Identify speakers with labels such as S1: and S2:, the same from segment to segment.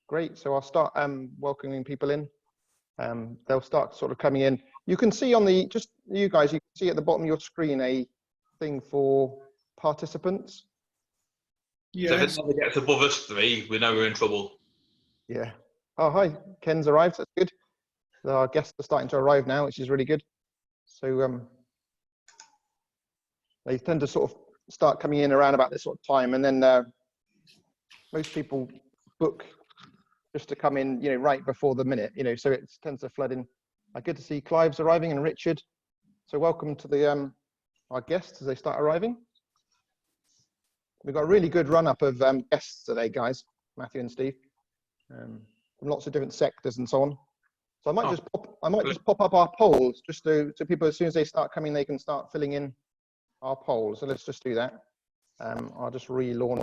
S1: Great. So I'll start welcoming people in. They'll start sort of coming in. You can see on the, just you guys, you can see at the bottom of your screen a thing for participants.
S2: Yes. So if it never gets above us 3, we know we're in trouble.
S1: Yeah. Oh, hi. Ken's arrived. That's good. Our guests are starting to arrive now, which is really good. So they tend to sort of start coming in around about this sort of time, and then most people book just to come in, you know, right before the minute, you know, so it tends to flood in. Good to see Clive's arriving and Richard. So welcome to the our guests as they start arriving. We've got a really good run-up of guests today, guys, Matthew and Steve, from lots of different sectors and so on. So I might just pop up our polls just so people, as soon as they start coming, they can start filling in our polls. So let's just do that. I'll just relaunch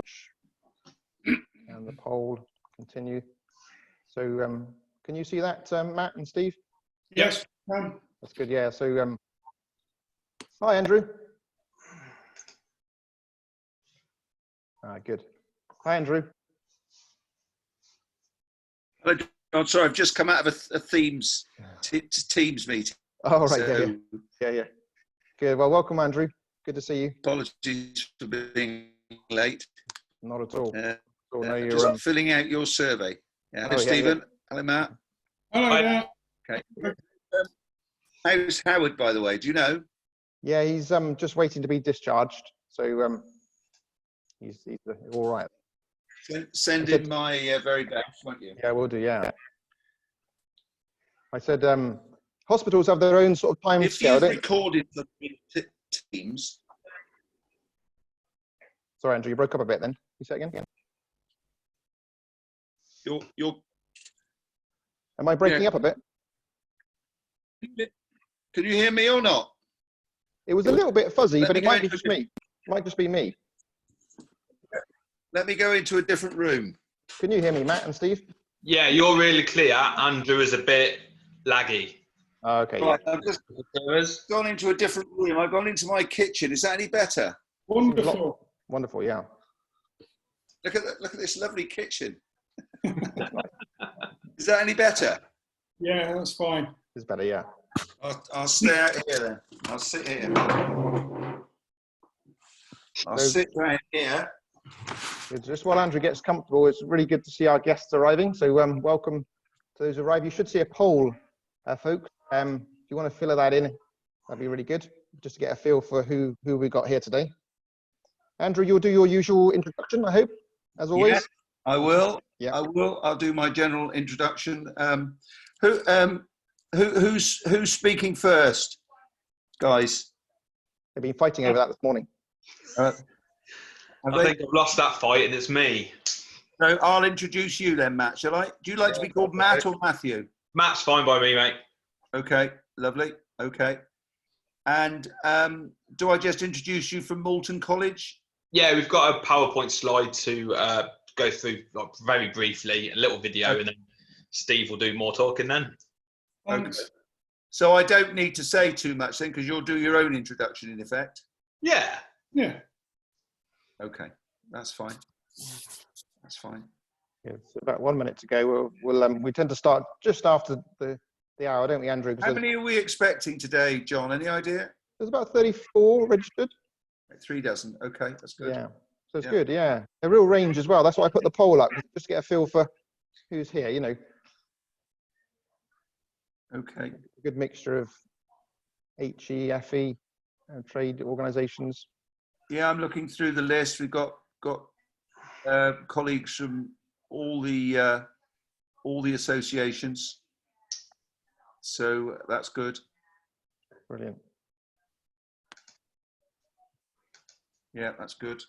S1: and the poll continue. So can you see that, Matt and Steve?
S3: Yes.
S1: That's good. Yeah. So hi, Andrew. Good. Hi, Andrew.
S3: Hello, John. Sorry, I've just come out of a Teams meeting.
S1: Oh, right. So, yeah. Good. Well, welcome, Andrew. Good to see you.
S3: Apologies for being late.
S1: Not at all. No, you're
S3: just filling out your survey. Yeah. Hello, Stephen. Hello, Matt.
S4: Hello, Matt.
S3: Okay. How's Howard, by the way? Do you know?
S1: Yeah, he's just waiting to be discharged. So he's all right.
S3: Send him my very best, won't you?
S1: Yeah, we'll do. Yeah. I said hospitals have their own sort of time scale.
S3: If you've recorded for Teams.
S1: Sorry, Andrew, you broke up a bit then. You say it again?
S3: You're.
S1: Am I breaking up a bit?
S3: Can you hear me or not?
S1: It was a little bit fuzzy, but it might be just me. It might just be me.
S3: Let me go into a different room.
S1: Can you hear me, Matt and Steve?
S2: Yeah, you're really clear. Andrew is a bit laggy.
S1: Okay.
S3: Right, yeah. I've just gone into a different room. I've gone into my kitchen. Is that any better?
S4: Wonderful.
S1: Wonderful, yeah.
S3: Look at this lovely kitchen. Is that any better?
S4: Yeah, that's fine.
S1: It's better, yeah.
S3: I'll stay out here then. I'll sit here. I'll sit right here.
S1: Just while Andrew gets comfortable, it's really good to see our guests arriving. So welcome to those who arrive. You should see a poll, folks. If you want to fill that in, that'd be really good, just to get a feel for who we got here today. Andrew, you'll do your usual introduction, I hope, as always.
S3: Yeah, I will.
S1: Yeah,
S3: I will. I'll do my general introduction. Who's speaking first, guys?
S1: They've been fighting over that this morning.
S2: I think I've lost that fight, and it's me.
S3: So I'll introduce you then, Matt. Shall I? Do you like to be called Matt or Matthew?
S2: Matt's fine by me, mate.
S3: Okay, lovely. Okay. And do I just introduce you from Moulton College?
S2: Yeah, we've got a PowerPoint slide to go through very briefly, a little video, okay. And then Steve will do more talking then.
S4: Thanks.
S3: Okay. So I don't need to say too much then, because you'll do your own introduction in effect.
S2: Yeah.
S4: Yeah.
S3: Okay, that's fine. That's fine.
S1: Yeah, it's about 1 minute to go. We tend to start just after the hour, don't we, Andrew?
S3: How many are we expecting today, John? Any idea?
S1: There's about 34 registered.
S3: 3 dozen. Okay, that's good.
S1: Yeah, so it's good. Yeah, a real range as well. That's why I put the poll up, just to get a feel for who's here. You know.
S3: Okay.
S1: A good mixture of HE, FE, and trade organisations.
S3: Yeah, I'm looking through the list. We've got colleagues from all the associations, so that's good.
S1: Brilliant.
S3: Yeah, that's good.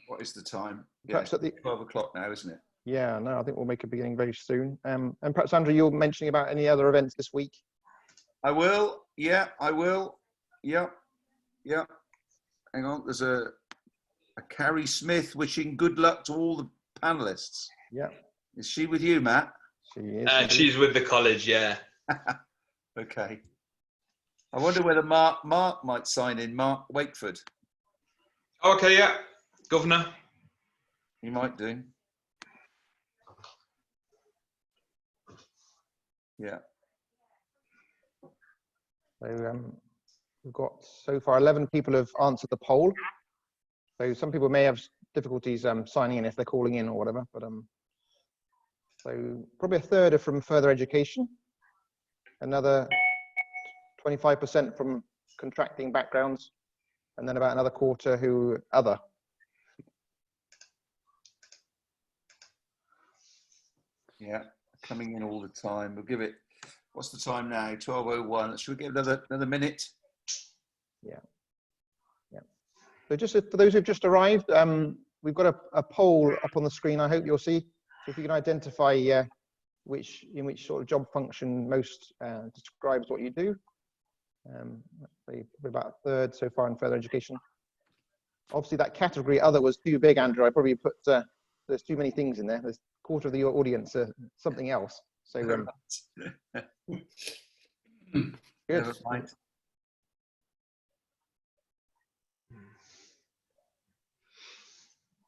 S3: What is the time?
S1: Perhaps at the
S3: 12 o'clock now, isn't it?
S1: Yeah, no, I think we'll make a beginning very soon. And perhaps, Andrew, you're mentioning about any other events this week?
S3: I will. Yeah, I will. Yeah. Yeah. Hang on. There's a Carrie Smith wishing good luck to all the panelists.
S1: Yeah.
S3: Is she with you, Matt?
S1: She is.
S2: She's with the college, yeah.
S3: Okay. I wonder whether Mark might sign in. Mark Wakeford.
S2: Okay, yeah. Governor.
S3: He might do. Yeah.
S1: So we've got so far 11 people have answered the poll. So some people may have difficulties signing in if they're calling in or whatever, but so probably a third are from further education, another 25% from contracting backgrounds, and then about another quarter who other.
S3: Yeah, coming in all the time. We'll give it, what's the time now? 12:01. Should we give another minute?
S1: Yeah. Yeah. So just for those who've just arrived, we've got a poll up on the screen. I hope you'll see. So if you can identify in which sort of job function most describes what you do. Probably about a third so far in further education. Obviously, that category other was too big, Andrew. I probably put there's too many things in there. There's a quarter of the audience something else. So good.
S3: Never mind.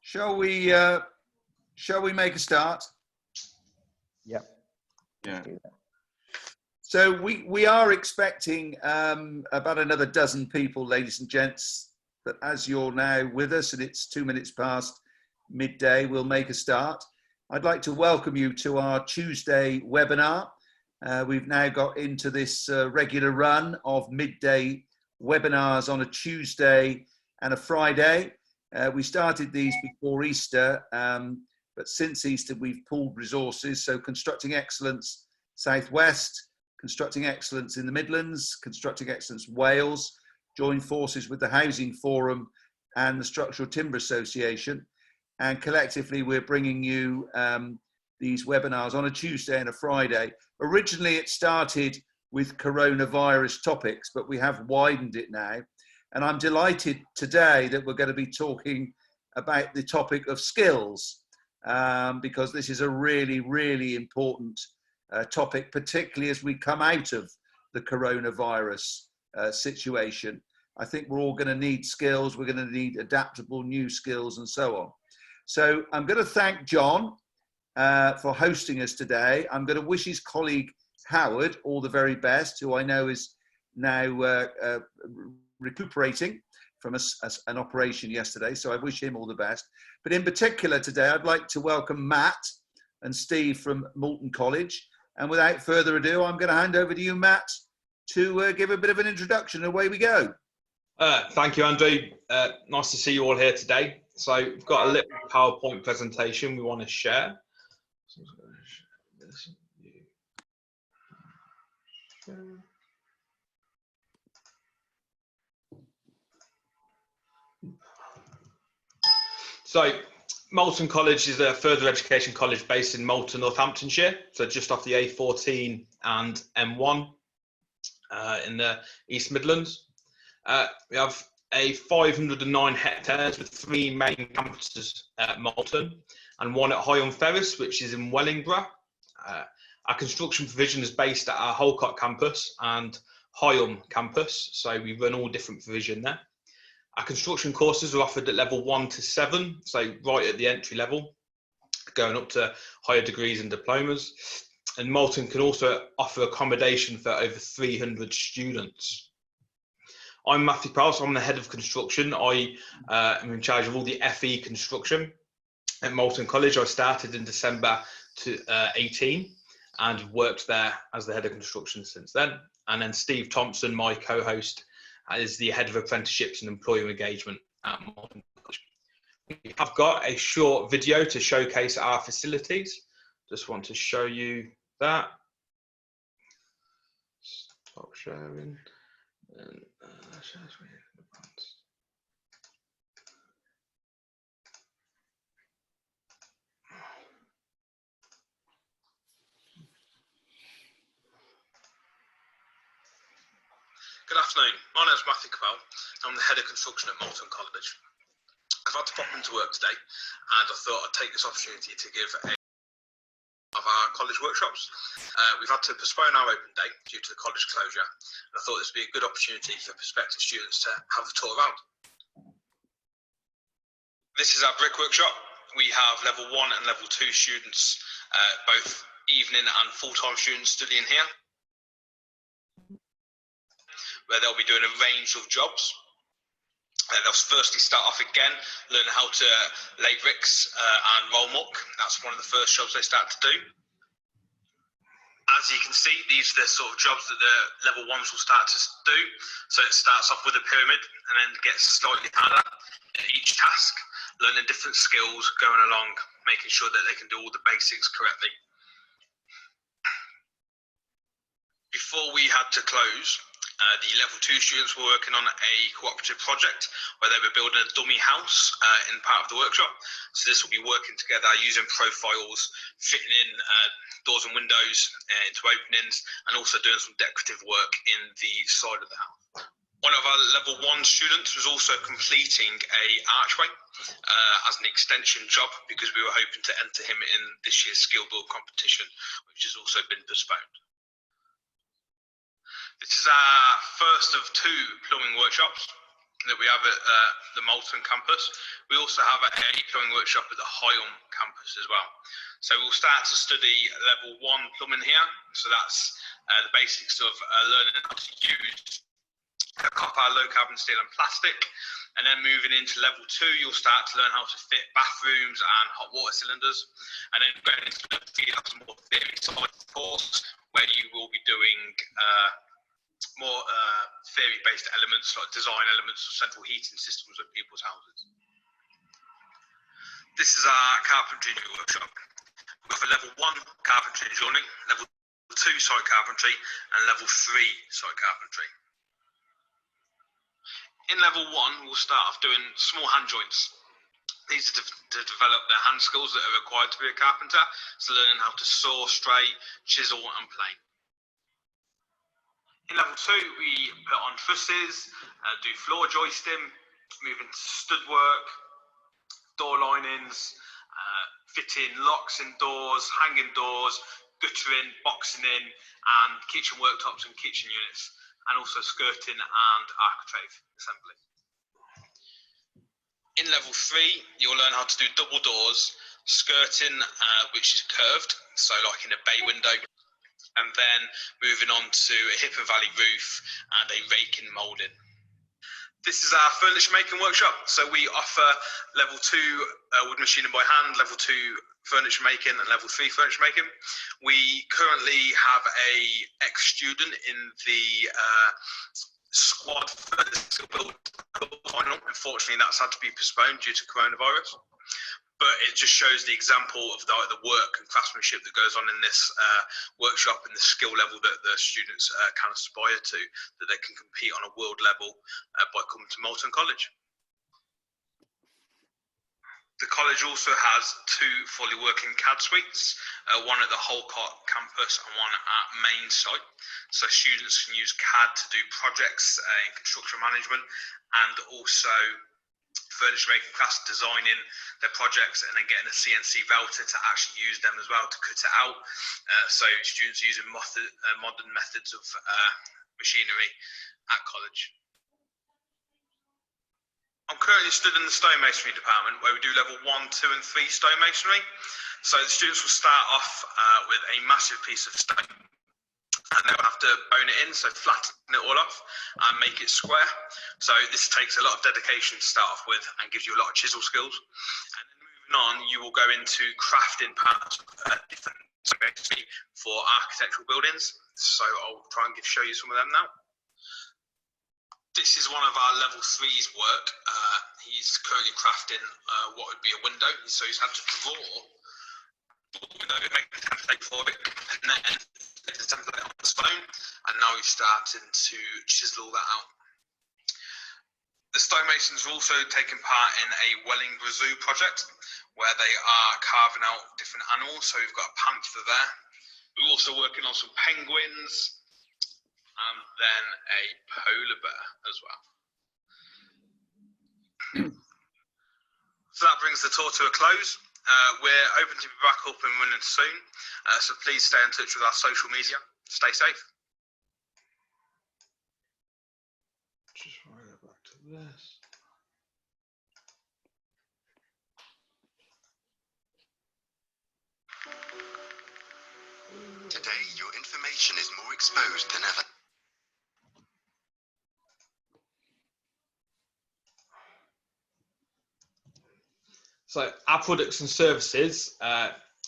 S3: Shall we make a start?
S1: Yeah.
S3: Yeah. So we are expecting about another dozen people, ladies and gents, but as you're now with us and it's 2 minutes past midday, we'll make a start. I'd like to welcome you to our Tuesday webinar. We've now got into this regular run of midday webinars on a Tuesday and a Friday. We started these before Easter, but since Easter we've pooled resources. So Constructing Excellence Southwest, Constructing Excellence in the Midlands, Constructing Excellence Wales, joined forces with the Housing Forum and the Structural Timber Association. And collectively, we're bringing you these webinars on a Tuesday and a Friday. Originally, it started with coronavirus topics, but we have widened it now. And I'm delighted today that we're going to be talking about the topic of skills, because this is a really, really important topic, particularly as we come out of the coronavirus situation. I think we're all going to need skills. We're going to need adaptable new skills and so on. So I'm going to thank John for hosting us today. I'm going to wish his colleague Howard all the very best, who I know is now recuperating from an operation yesterday. So I wish him all the best. But in particular today, I'd like to welcome Matt and Steve from Moulton College. And without further ado, I'm going to hand over to you, Matt, to give a bit of an introduction. Away we go.
S2: Thank you, Andrew. Nice to see you all here today. So we've got a little PowerPoint presentation we want to share. So Moulton College is a further education college based in Moulton, Northamptonshire, so just off the A14 and M1 in the East Midlands. We have 509 hectares with 3 main campuses at Moulton and 1 at Higham Ferris, which is in Wellingborough. Our construction provision is based at our Holcott campus and Higham campus, so we run all different provision there. Our construction courses are offered at level 1 to 7, so right at the entry level, going up to higher degrees and diplomas. And Moulton can also offer accommodation for over 300 students. I'm Matthew Prowse, I'm the head of construction. I am in charge of all the FE construction at Moulton College. I started in December 2018 and worked there as the head of construction since then. And then Steve Thompson, my co-host, is the head of apprenticeships and employer engagement at Moulton College. We have got a short video to showcase our facilities. Just want to show you that. Stop sharing. And, Good afternoon, my name is Matthew Cabell. I'm the head of construction at Moulton College. I've had to pop into work today and I thought I'd take this opportunity to give of our college workshops. We've had to postpone our open day due to the college closure, and I thought this would be a good opportunity for prospective students to have a tour around. This is our brick workshop. we have level 1 and level 2 students, both evening and full-time students studying here, where they'll be doing a range of jobs. They'll firstly start off again, learn how to lay bricks and roll muck. That's one of the first jobs they start to do. As you can see, these are the sort of jobs that the level 1s will start to do. So it starts off with a pyramid and then gets slightly harder at each task, learning different skills, going along, making sure that they can do all the basics correctly. Before we had to close, the level 2 students were working on a cooperative project where they were building a dummy house in part of the workshop. So this will be working together using profiles, fitting in doors and windows into openings, and also doing some decorative work in the side of the house. One of our level 1 students was also completing a archway as an extension job, because we were hoping to enter him in this year's skill build competition, which has also been postponed. This is our first of 2 plumbing workshops that we have at the Moulton campus. We also have a plumbing workshop at the Higham campus as well. So we'll start to study level 1 plumbing here. So that's the basics of learning how to use copper, low carbon steel and plastic. And then moving into level 2, you'll start to learn how to fit bathrooms and hot water cylinders. And then going into level 3, you have some more theory side course where you will be doing more theory-based elements like design elements of central heating systems at people's houses. This is our carpentry workshop. We have a level 1 carpentry and joinery, level 2 site carpentry, and level 3 site carpentry. In level 1, we'll start off doing small hand joints. These are to develop the hand skills that are required to be a carpenter, so learning how to saw, stray, chisel, and plane. In level 2, we put on trusses, do floor joisting, move into stud work, door linings, fitting locks in doors, hanging doors, guttering, boxing in, and kitchen worktops and kitchen units, and also skirting and architrave assembly. In level 3, you'll learn how to do double doors, skirting, which is curved, so like in a bay window, and then moving on to a Hippo Valley roof and a raking moulding. This is our furniture making workshop. So we offer level 2 wood machining by hand, level 2 furniture making, and level 3 furniture making. We currently have a ex-student in the squad for the skill build final. Unfortunately, that's had to be postponed due to coronavirus. But it just shows the example of the work and craftsmanship that goes on in this workshop and the skill level that the students can aspire to, that they can compete on a world level by coming to Moulton College. The college also has 2 fully working CAD suites, one at the Holcott campus and one at main site. So students can use CAD to do projects in construction management, and also furniture making class, designing their projects, and then getting a CNC router to actually use them as well to cut it out. So students using modern methods of machinery at college. I'm currently stood in the stonemasonry department, where we do level 1, 2 and 3 stonemasonry. So the students will start off with a massive piece of stone, and they'll have to bone it in, so flatten it all off and make it square. So this takes a lot of dedication to start off with and gives you a lot of chisel skills. And then moving on, you will go into crafting parts of different stonemasonry for architectural buildings. So I'll try and show you some of them now. This is one of our level 3's work. He's currently crafting what would be a window. So he's had to draw the window, make a template for it, and then get the template on the stone. And now he's starting to chisel all that out. The stonemasons are also taking part in a Welling Brazil project, where they are carving out different animals. So we've got a panther there. We're also working on some penguins, and then a polar bear as well. So that brings the tour to a close. We're hoping to be back up and running soon, so please stay in touch with our social media. Stay safe.
S1: Just right back to this.
S5: information is more exposed than ever.
S2: So our products and services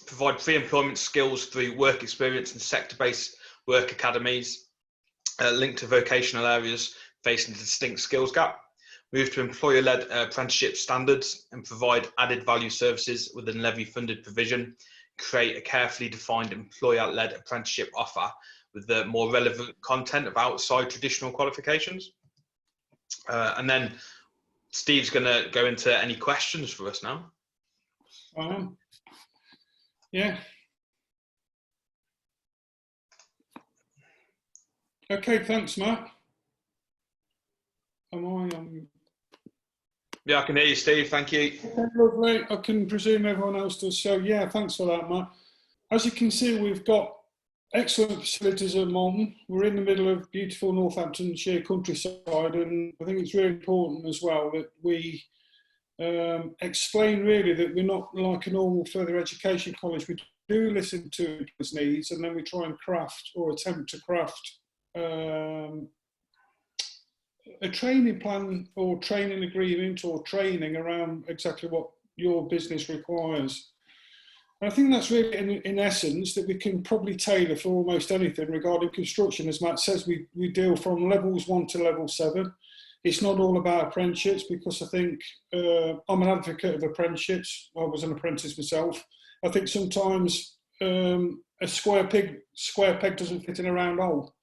S2: provide pre-employment skills through work experience and sector-based work academies linked to vocational areas facing a distinct skills gap, move to employer-led apprenticeship standards and provide added value services within levy-funded provision, create a carefully defined employer-led apprenticeship offer with the more relevant content of outside traditional qualifications. And then Steve's going to go into any questions for us now.
S4: Yeah. Okay, thanks, Matt. Am I on?
S2: Yeah, I can hear you, Steve. Thank you.
S4: Okay, lovely. I can presume everyone else does. So, yeah, thanks for that, Matt. As you can see, we've got excellent facilities at Moulton. We're in the middle of beautiful Northamptonshire countryside, and I think it's really important as well that we explain really that we're not like a normal further education college. We do listen to people's needs, and then we try and craft or attempt to craft a training plan or training agreement or training around exactly what your business requires. And I think that's really in essence that we can probably tailor for almost anything regarding construction. As Matt says, we deal from levels 1 to level 7. It's not all about apprenticeships, because I think I'm an advocate of apprenticeships. I was an apprentice myself. I think sometimes a square peg doesn't fit in a round hole.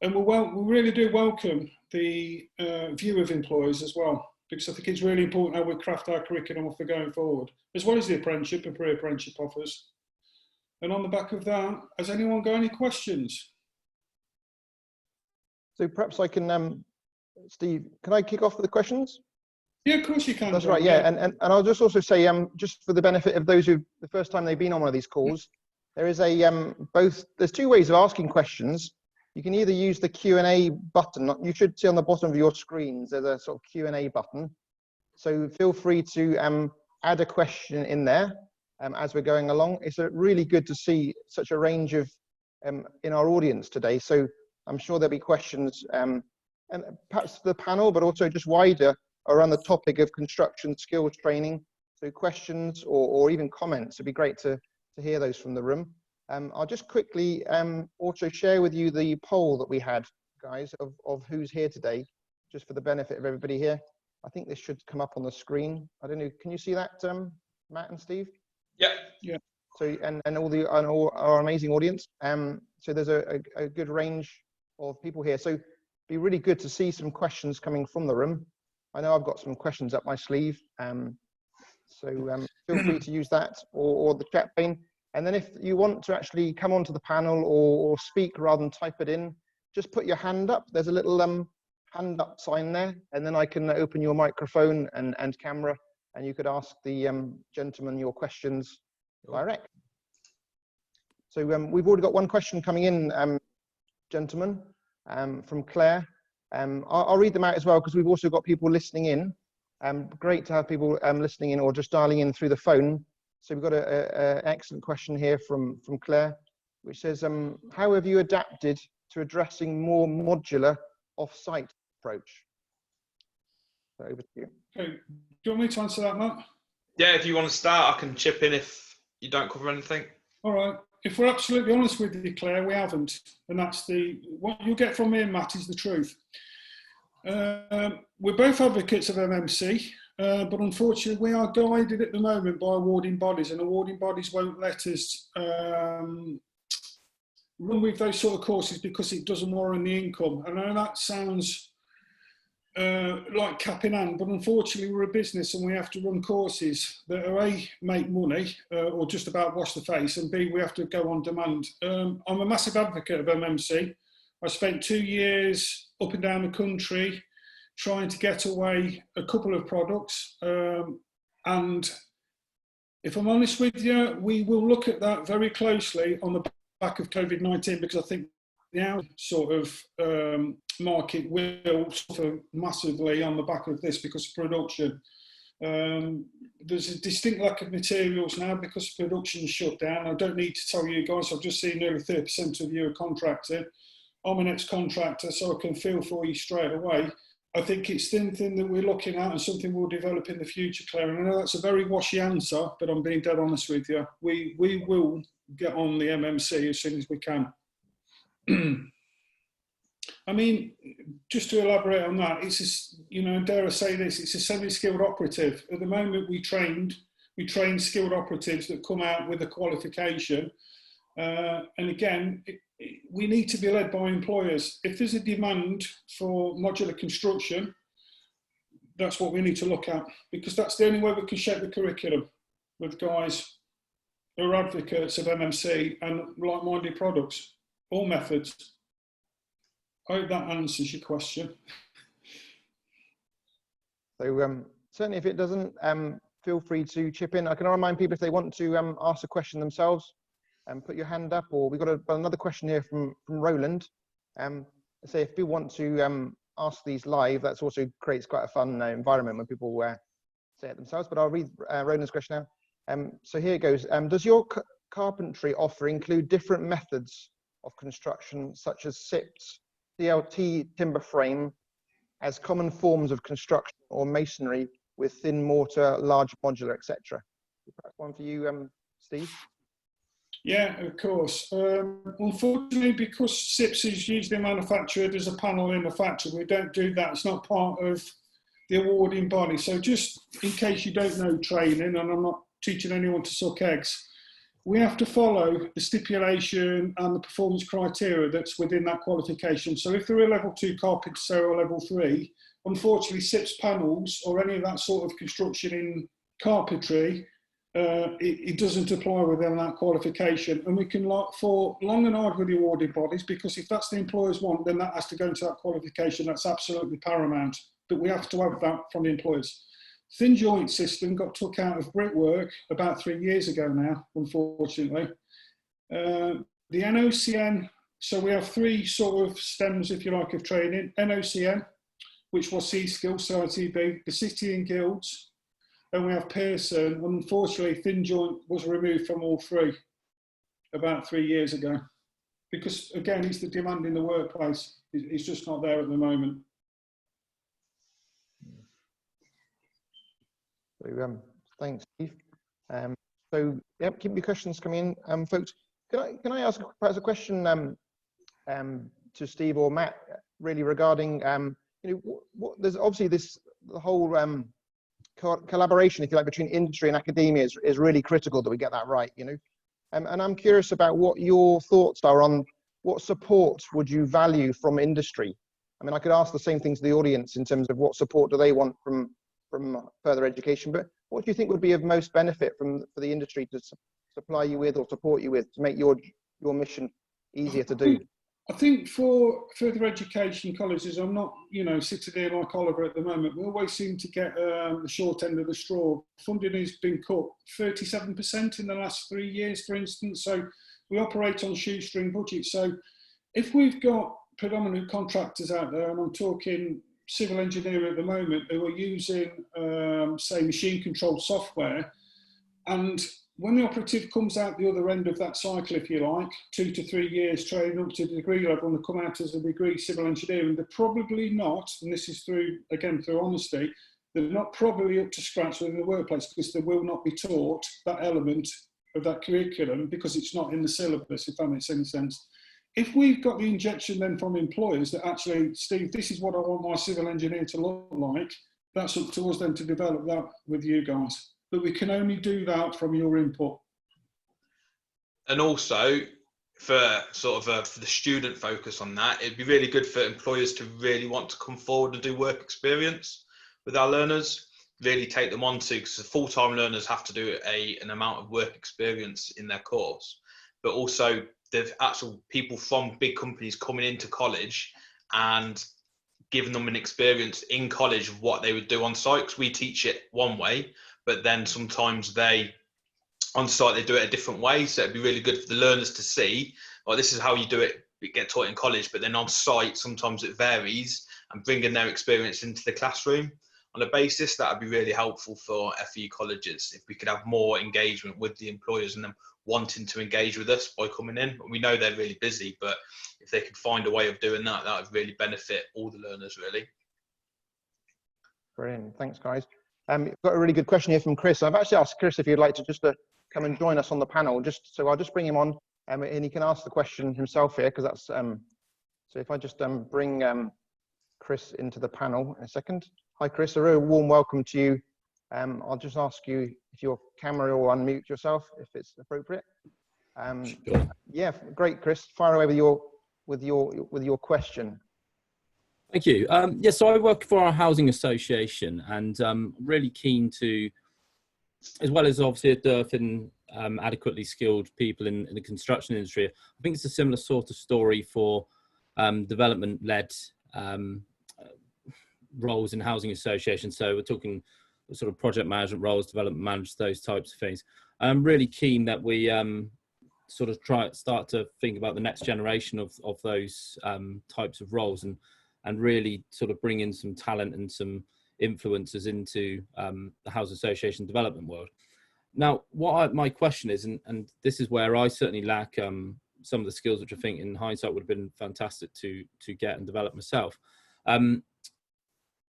S4: And we really do welcome the view of employers as well, because I think it's really important how we craft our curriculum for going forward, as well as the apprenticeship and pre-apprenticeship offers. And on the back of that, has anyone got any questions?
S1: So perhaps I can, Steve, can I kick off with the questions?
S4: Yeah, of course you can.
S1: That's right, yeah. And I'll just also say, just for the benefit of those who, the first time they've been on one of these calls, there is there's two ways of asking questions. You can either use the Q&A button. You should see on the bottom of your screens, there's a sort of Q&A button. So feel free to add a question in there as we're going along. It's really good to see such a range of in our audience today. So I'm sure there'll be questions, and perhaps the panel, but also just wider around the topic of construction skills training. So questions or even comments, it'd be great to hear those from the room. I'll just quickly also share with you the poll that we had, guys, of who's here today, just for the benefit of everybody here. I think this should come up on the screen. I don't know, can you see that, Matt and Steve?
S2: Yeah.
S4: Yeah.
S1: So, and all our amazing audience. So there's a good range of people here. So it'd be really good to see some questions coming from the room. I know I've got some questions up my sleeve. So feel free to use that or the chat pane. And then if you want to actually come onto the panel or speak rather than type it in, just put your hand up. There's a little hand up sign there, and then I can open your microphone and camera, and you could ask the gentleman your questions direct. So we've already got one question coming in, gentlemen, from Claire. I'll read them out as well, because we've also got people listening in. Great to have people listening in or just dialing in through the phone. So we've got an excellent question here from Claire, which says, how have you adapted to addressing more modular off-site approach? So over to you.
S4: Okay. Do you want me to answer that, Matt?
S2: Yeah, if you want to start, I can chip in if you don't cover anything.
S4: All right. If we're absolutely honest with you, Claire, we haven't. And that's what you'll get from me and Matt is the truth. We're both advocates of MMC. But unfortunately, we are guided at the moment by awarding bodies, and awarding bodies won't let us run with those sort of courses because it doesn't warrant the income. I know that sounds like cap in hand, but unfortunately, we're a business and we have to run courses that are A, make money or just about wash the face, and B, we have to go on demand. I'm a massive advocate of MMC. I spent 2 years up and down the country trying to get away a couple of products. And if I'm honest with you, we will look at that very closely on the back of COVID-19, because I think the sort of market will suffer massively on the back of this because of production. There's a distinct lack of materials now because production is shut down. I don't need to tell you guys, I've just seen nearly 30% of you are contracted. I'm an ex-contractor, so I can feel for you straight away. I think it's something that we're looking at and something we'll develop in the future, Claire. And I know that's a very washy answer, but I'm being dead honest with you. We will get on the MMC as soon as we can. I mean, just to elaborate on that, it's a, you know, dare I say this, it's a semi-skilled operative. At the moment, we train skilled operatives that come out with a qualification. And again, we need to be led by employers. If there's a demand for modular construction, that's what we need to look at, because that's the only way we can shape the curriculum with guys who are advocates of MMC and like-minded products, all methods. I hope that answers your question.
S1: So certainly if it doesn't, feel free to chip in. I can remind people if they want to ask a question themselves, put your hand up, or we've got another question here from Roland. Say if you want to ask these live, that's also creates quite a fun environment when people say it themselves, but I'll read Roland's question now. So here it goes. Does your carpentry offer include different methods of construction, such as SIPs, CLT timber frame, as common forms of construction, or masonry with thin mortar, large modular, etc.? Perhaps one for you, Steve.
S4: Yeah, of course. Unfortunately, because SIPs is usually manufactured as a panel in the factory, we don't do that. It's not part of the awarding body. So just in case you don't know training, and I'm not teaching anyone to suck eggs, we have to follow the stipulation and the performance criteria that's within that qualification. So if they're a level 2 carpenter or level 3, unfortunately SIPs panels or any of that sort of construction in carpentry, it doesn't apply within that qualification. And we can look for long and hard with the awarding bodies, because if that's the employers want, then that has to go into that qualification. That's absolutely paramount, but we have to have that from the employers. Thin joint system got took out of brickwork about 3 years ago now, unfortunately. The NOCN, so we have 3 sort of stems, if you like, of training. NOCN, which was C-Skill, CITB, the City and Guilds, and we have Pearson. Unfortunately, thin joint was removed from all 3 about 3 years ago, because again, it's the demand in the workplace. It's just not there at the moment.
S1: So thanks, Steve. So yep, keep your questions coming in, folks. Can I ask perhaps a question to Steve or Matt, really regarding you know, there's obviously the whole collaboration, if you like, between industry and academia is really critical that we get that right, you know. And I'm curious about what your thoughts are on what support would you value from industry. I mean, I could ask the same thing to the audience in terms of what support do they want from further education, but what do you think would be of most benefit for the industry to supply you with or support you with to make your mission easier to do?
S4: I think for further education colleges, I'm not, you know, sitting there like Oliver at the moment. We always seem to get the short end of the straw. Funding has been cut 37% in the last 3 years, for instance. So we operate on shoestring budgets. So if we've got predominant contractors out there, and I'm talking civil engineering at the moment, who are using, say, machine controlled software, and when the operative comes out the other end of that cycle, if you like, 2 to 3 years training up to the degree level, and they come out as a degree civil engineering, they're probably not, and this is through honesty, they're not probably up to scratch within the workplace, because they will not be taught that element of that curriculum because it's not in the syllabus, if that makes any sense. If we've got the injection then from employers that actually, Steve, this is what I want my civil engineer to look like, that's up to us then to develop that with you guys. But we can only do that from your input.
S2: And also, for sort of for the student focus on that, it'd be really good for employers to really want to come forward and do work experience with our learners, really take them on to, because the full-time learners have to do an amount of work experience in their course, but also the actual people from big companies coming into college and giving them an experience in college of what they would do on site, because we teach it one way, but then sometimes on site they do it a different way. So it'd be really good for the learners to see, well, this is how you do it, get taught in college, but then on site sometimes it varies, and bringing their experience into the classroom. on a basis, that would be really helpful for FE colleges if we could have more engagement with the employers and them wanting to engage with us by coming in. We know they're really busy, but if they could find a way of doing that, that would really benefit all the learners, really.
S1: Brilliant. Thanks, guys. We've got a really good question here from Chris. I've actually asked Chris if you'd like to just come and join us on the panel. So I'll just bring him on, and he can ask the question himself here, because that's so if I just bring Chris into the panel in a second. Hi, Chris. A real warm welcome to you. I'll just ask you if your camera will unmute yourself, if it's appropriate.
S6: Sure.
S1: Yeah, great, Chris. Fire away with your question.
S6: Thank you. Yes, so I work for our housing association, and I'm really keen to, as well as obviously a dearth in adequately skilled people in the construction industry, I think it's a similar sort of story for development-led roles in housing associations. So we're talking sort of project management roles, development managers, those types of things. I'm really keen that we sort of start to think about the next generation of those types of roles, and really sort of bring in some talent and some influencers into the housing association development world. Now, my question is, and this is where I certainly lack some of the skills which I think in hindsight would have been fantastic to get and develop myself.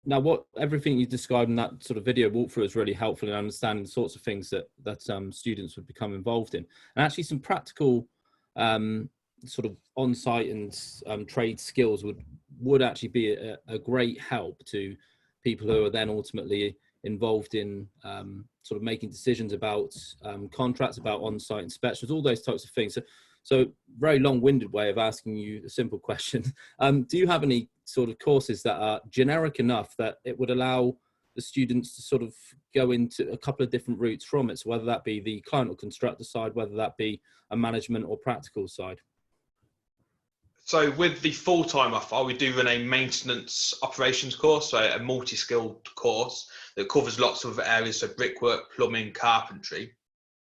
S6: Now, everything you described in that sort of video walkthrough is really helpful in understanding the sorts of things that students would become involved in, and actually some practical sort of on-site and trade skills would actually be a great help to people who are then ultimately involved in sort of making decisions about contracts, about on-site inspections, all those types of things. So very long-winded way of asking you a simple question. Do you have any sort of courses that are generic enough that it would allow the students to sort of go into a couple of different routes from it? So whether that be the client or constructor side, whether that be a management or practical side?
S2: So with the full-time offer, we do run a maintenance operations course, so a multi-skilled course that covers lots of areas, so brickwork, plumbing, carpentry.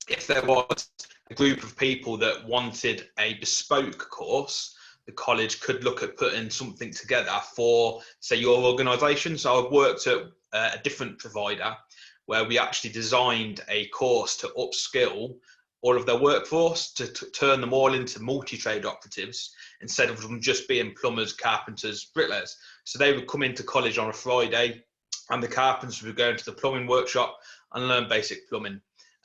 S2: If there was a group of people that wanted a bespoke course, the college could look at putting something together for, say, your organisation. So I've worked at a different provider where we actually designed a course to upskill all of their workforce, to turn them all into multi-trade operatives instead of them just being plumbers, carpenters, bricklayers. So they would come into college on a Friday, and the carpenters would go into the plumbing workshop and learn basic plumbing,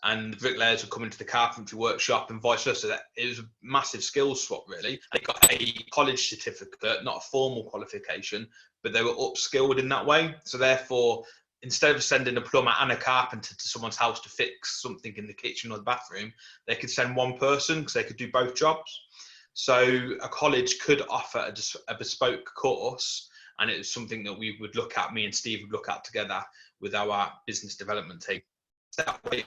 S2: and the bricklayers would come into the carpentry workshop and vice versa. It was a massive skills swap, really. They got a college certificate, not a formal qualification, but they were upskilled in that way. So therefore, instead of sending a plumber and a carpenter to someone's house to fix something in the kitchen or the bathroom, they could send one person because they could do both jobs. So a college could offer a bespoke course, and it was something that we would look at, me and Steve would look at together with our business development team.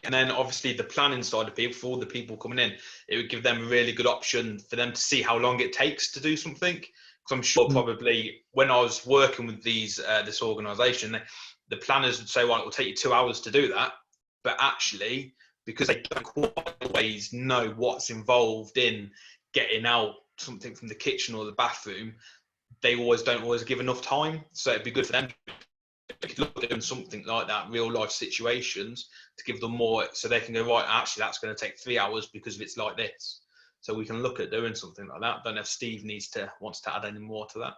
S2: And then obviously the planning side of people, for all the people coming in, it would give them a really good option for them to see how long it takes to do something. Because I'm sure probably when I was working with this organisation, the planners would say, well, it will take you 2 hours to do that. But actually, because they don't quite always know what's involved in getting out something from the kitchen or the bathroom, they don't always give enough time. So it'd be good for them to look at doing something like that, real life situations, to give them more, so they can go, right, actually that's going to take 3 hours because it's like this. So we can look at doing something like that. Don't know if Steve wants to add any more to that.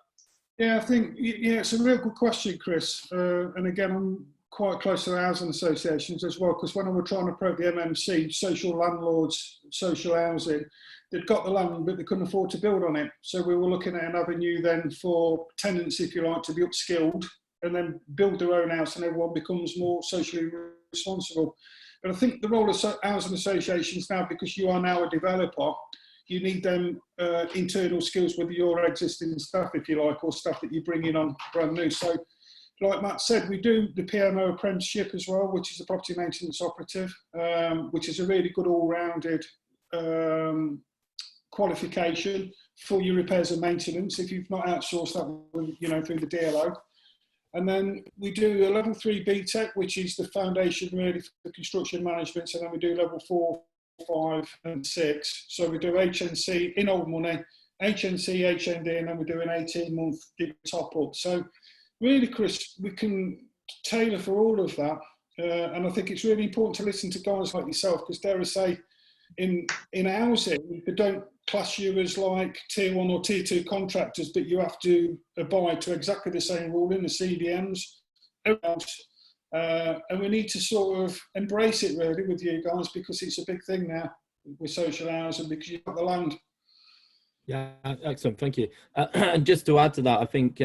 S4: Yeah, I think, yeah, it's a real good question, Chris. And again, I'm quite close to the housing associations as well, because when I was trying to approach the MMC, social landlords, social housing, they'd got the land, but they couldn't afford to build on it. So we were looking at an avenue then for tenants, if you like, to be upskilled and then build their own house, and everyone becomes more socially responsible. But I think the role of housing associations now, because you are now a developer, you need them internal skills with your existing stuff, if you like, or stuff that you bring in on brand new. So, like Matt said, we do the PMO apprenticeship as well, which is a property maintenance operative, which is a really good all-rounded qualification for your repairs and maintenance if you've not outsourced that, through the DLO. And then we do a level 3 BTEC, which is the foundation really for construction management. And then we do level 4, 5 and 6. So we do HNC in old money, HNC, HND, and then we do an 18-month top up. So really, Chris, we can tailor for all of that. And I think it's really important to listen to guys like yourself, because dare I say, in housing, they don't class you as like tier 1 or tier 2 contractors, but you have to abide to exactly the same rule in the CDMs. And we need to sort of embrace it really with you guys, because it's a big thing now with social housing, because you've got the land.
S6: Yeah, excellent, thank you. And just to add to that, I think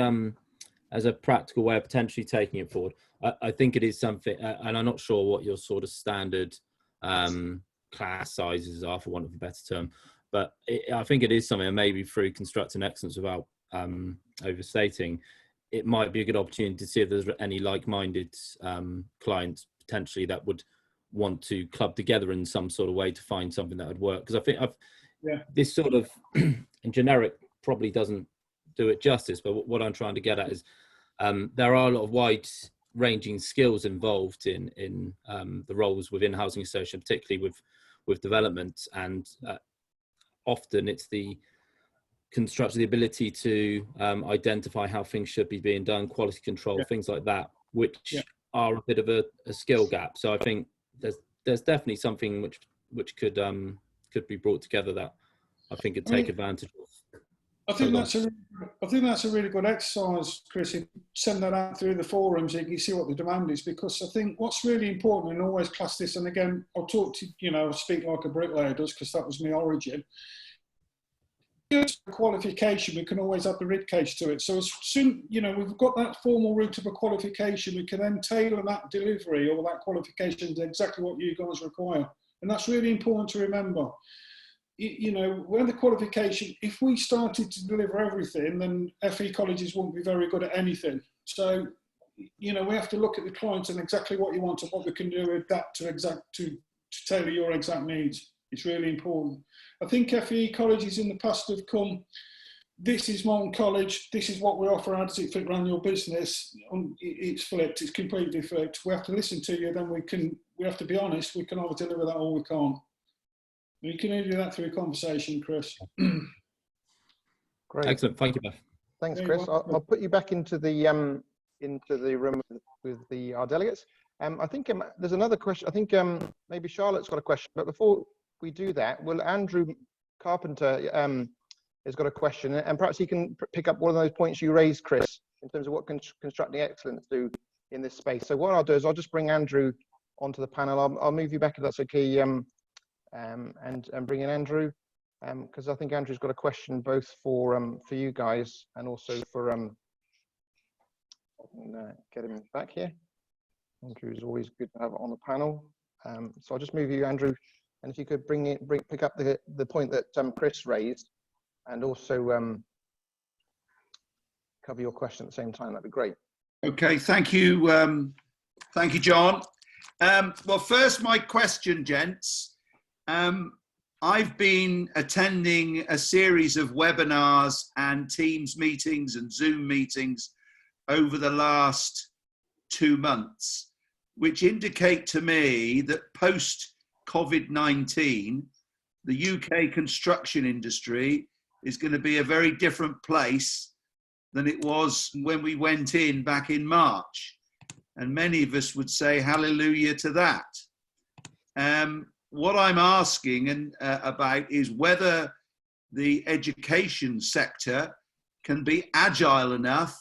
S6: as a practical way of potentially taking it forward, I think it is something, and I'm not sure what your sort of standard class sizes are, for want of a better term, but I think it is something, and maybe through constructing excellence, without overstating, it might be a good opportunity to see if there's any like-minded clients potentially that would want to club together in some sort of way to find something that would work. Because I think this sort of in generic probably doesn't do it justice, but what I'm trying to get at is there are a lot of wide-ranging skills involved in the roles within housing association, particularly with development, and often it's the construction, the ability to identify how things should be being done, quality control, things like that, which are a bit of a skill gap. So I think there's definitely something which could be brought together that I think could take advantage of.
S4: I think that's a really good exercise, Chris. If you send that out through the forums, you can see what the demand is, because I think what's really important, and always class this, and again, I'll talk to, I'll speak like a bricklayer does, because that was my origin. Qualification, we can always add the rib cage to it. So as soon, we've got that formal route of a qualification, we can then tailor that delivery or that qualification to exactly what you guys require. And that's really important to remember. When the qualification, if we started to deliver everything, then FE colleges won't be very good at anything. So, we have to look at the client and exactly what you want and what we can do, adapt to tailor your exact needs. It's really important. I think FE colleges in the past have come, this is Moulton College, this is what we offer, how does it fit around your business? It's flipped, it's completely flipped. We have to listen to you, then we have to be honest, we can either deliver that or we can't. You can only do that through a conversation, Chris.
S1: Great.
S6: Excellent, thank you, Beth.
S1: Thanks, Chris. I'll put you back into the room with our delegates. I think there's another question. I think maybe Charlotte's got a question, but before we do that, Andrew Carpenter has got a question, and perhaps he can pick up one of those points you raised, Chris, in terms of what constructing excellence do in this space. So what I'll do is I'll just bring Andrew onto the panel. I'll move you back if that's okay, and bring in Andrew, because I think Andrew's got a question both for you guys and also for get him back here. Andrew is always good to have on the panel. So I'll just move you, Andrew, and if you could pick up the point that Chris raised, and also cover your question at the same time, that'd be great.
S3: Okay, thank you, John. Well, first, my question, gents. I've been attending a series of webinars and Teams meetings and Zoom meetings over the last 2 months, which indicate to me that post-COVID-19, the UK construction industry is going to be a very different place than it was when we went in back in March. And many of us would say hallelujah to that. What I'm asking about is whether the education sector can be agile enough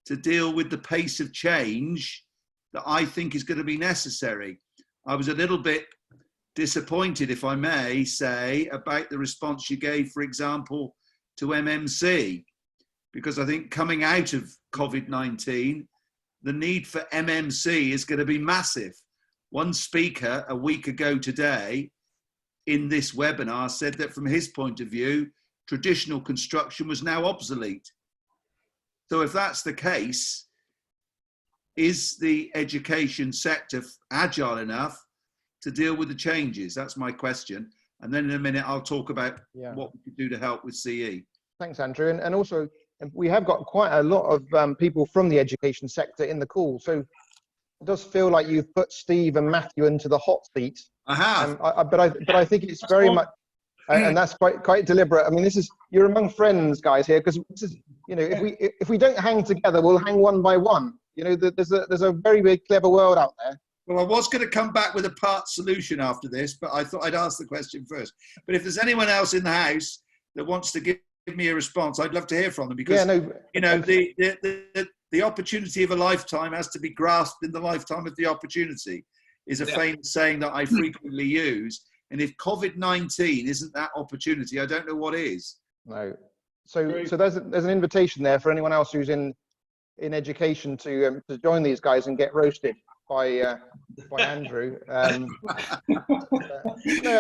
S3: to deal with the pace of change that I think is going to be necessary. I was a little bit disappointed, if I may say, about the response you gave, for example, to MMC, because I think coming out of COVID-19, the need for MMC is going to be massive. One speaker a week ago today in this webinar said that from his point of view, traditional construction was now obsolete. So if that's the case, is the education sector agile enough to deal with the changes? That's my question. And then in a minute, I'll talk about what we could do to help with CE.
S1: Thanks, Andrew. And also, we have got quite a lot of people from the education sector in the call. So it does feel like you've put Steve and Matthew into the hot seat.
S3: I have.
S1: But I think it's very much, and that's quite deliberate. I mean, you're among friends, guys, here, because this is, if we don't hang together, we'll hang one by one. You know, there's a very big clever world out there.
S3: Well, I was going to come back with a part solution after this, but I thought I'd ask the question first. But if there's anyone else in the house that wants to give me a response, I'd love to hear from them, because
S1: Yeah, no,
S3: you know, the opportunity of a lifetime has to be grasped in the lifetime of the opportunity, is a famous saying that I frequently use. And if COVID-19 isn't that opportunity, I don't know what is.
S1: no. So there's an invitation there for anyone else who's in education to join these guys and get roasted by Andrew. No,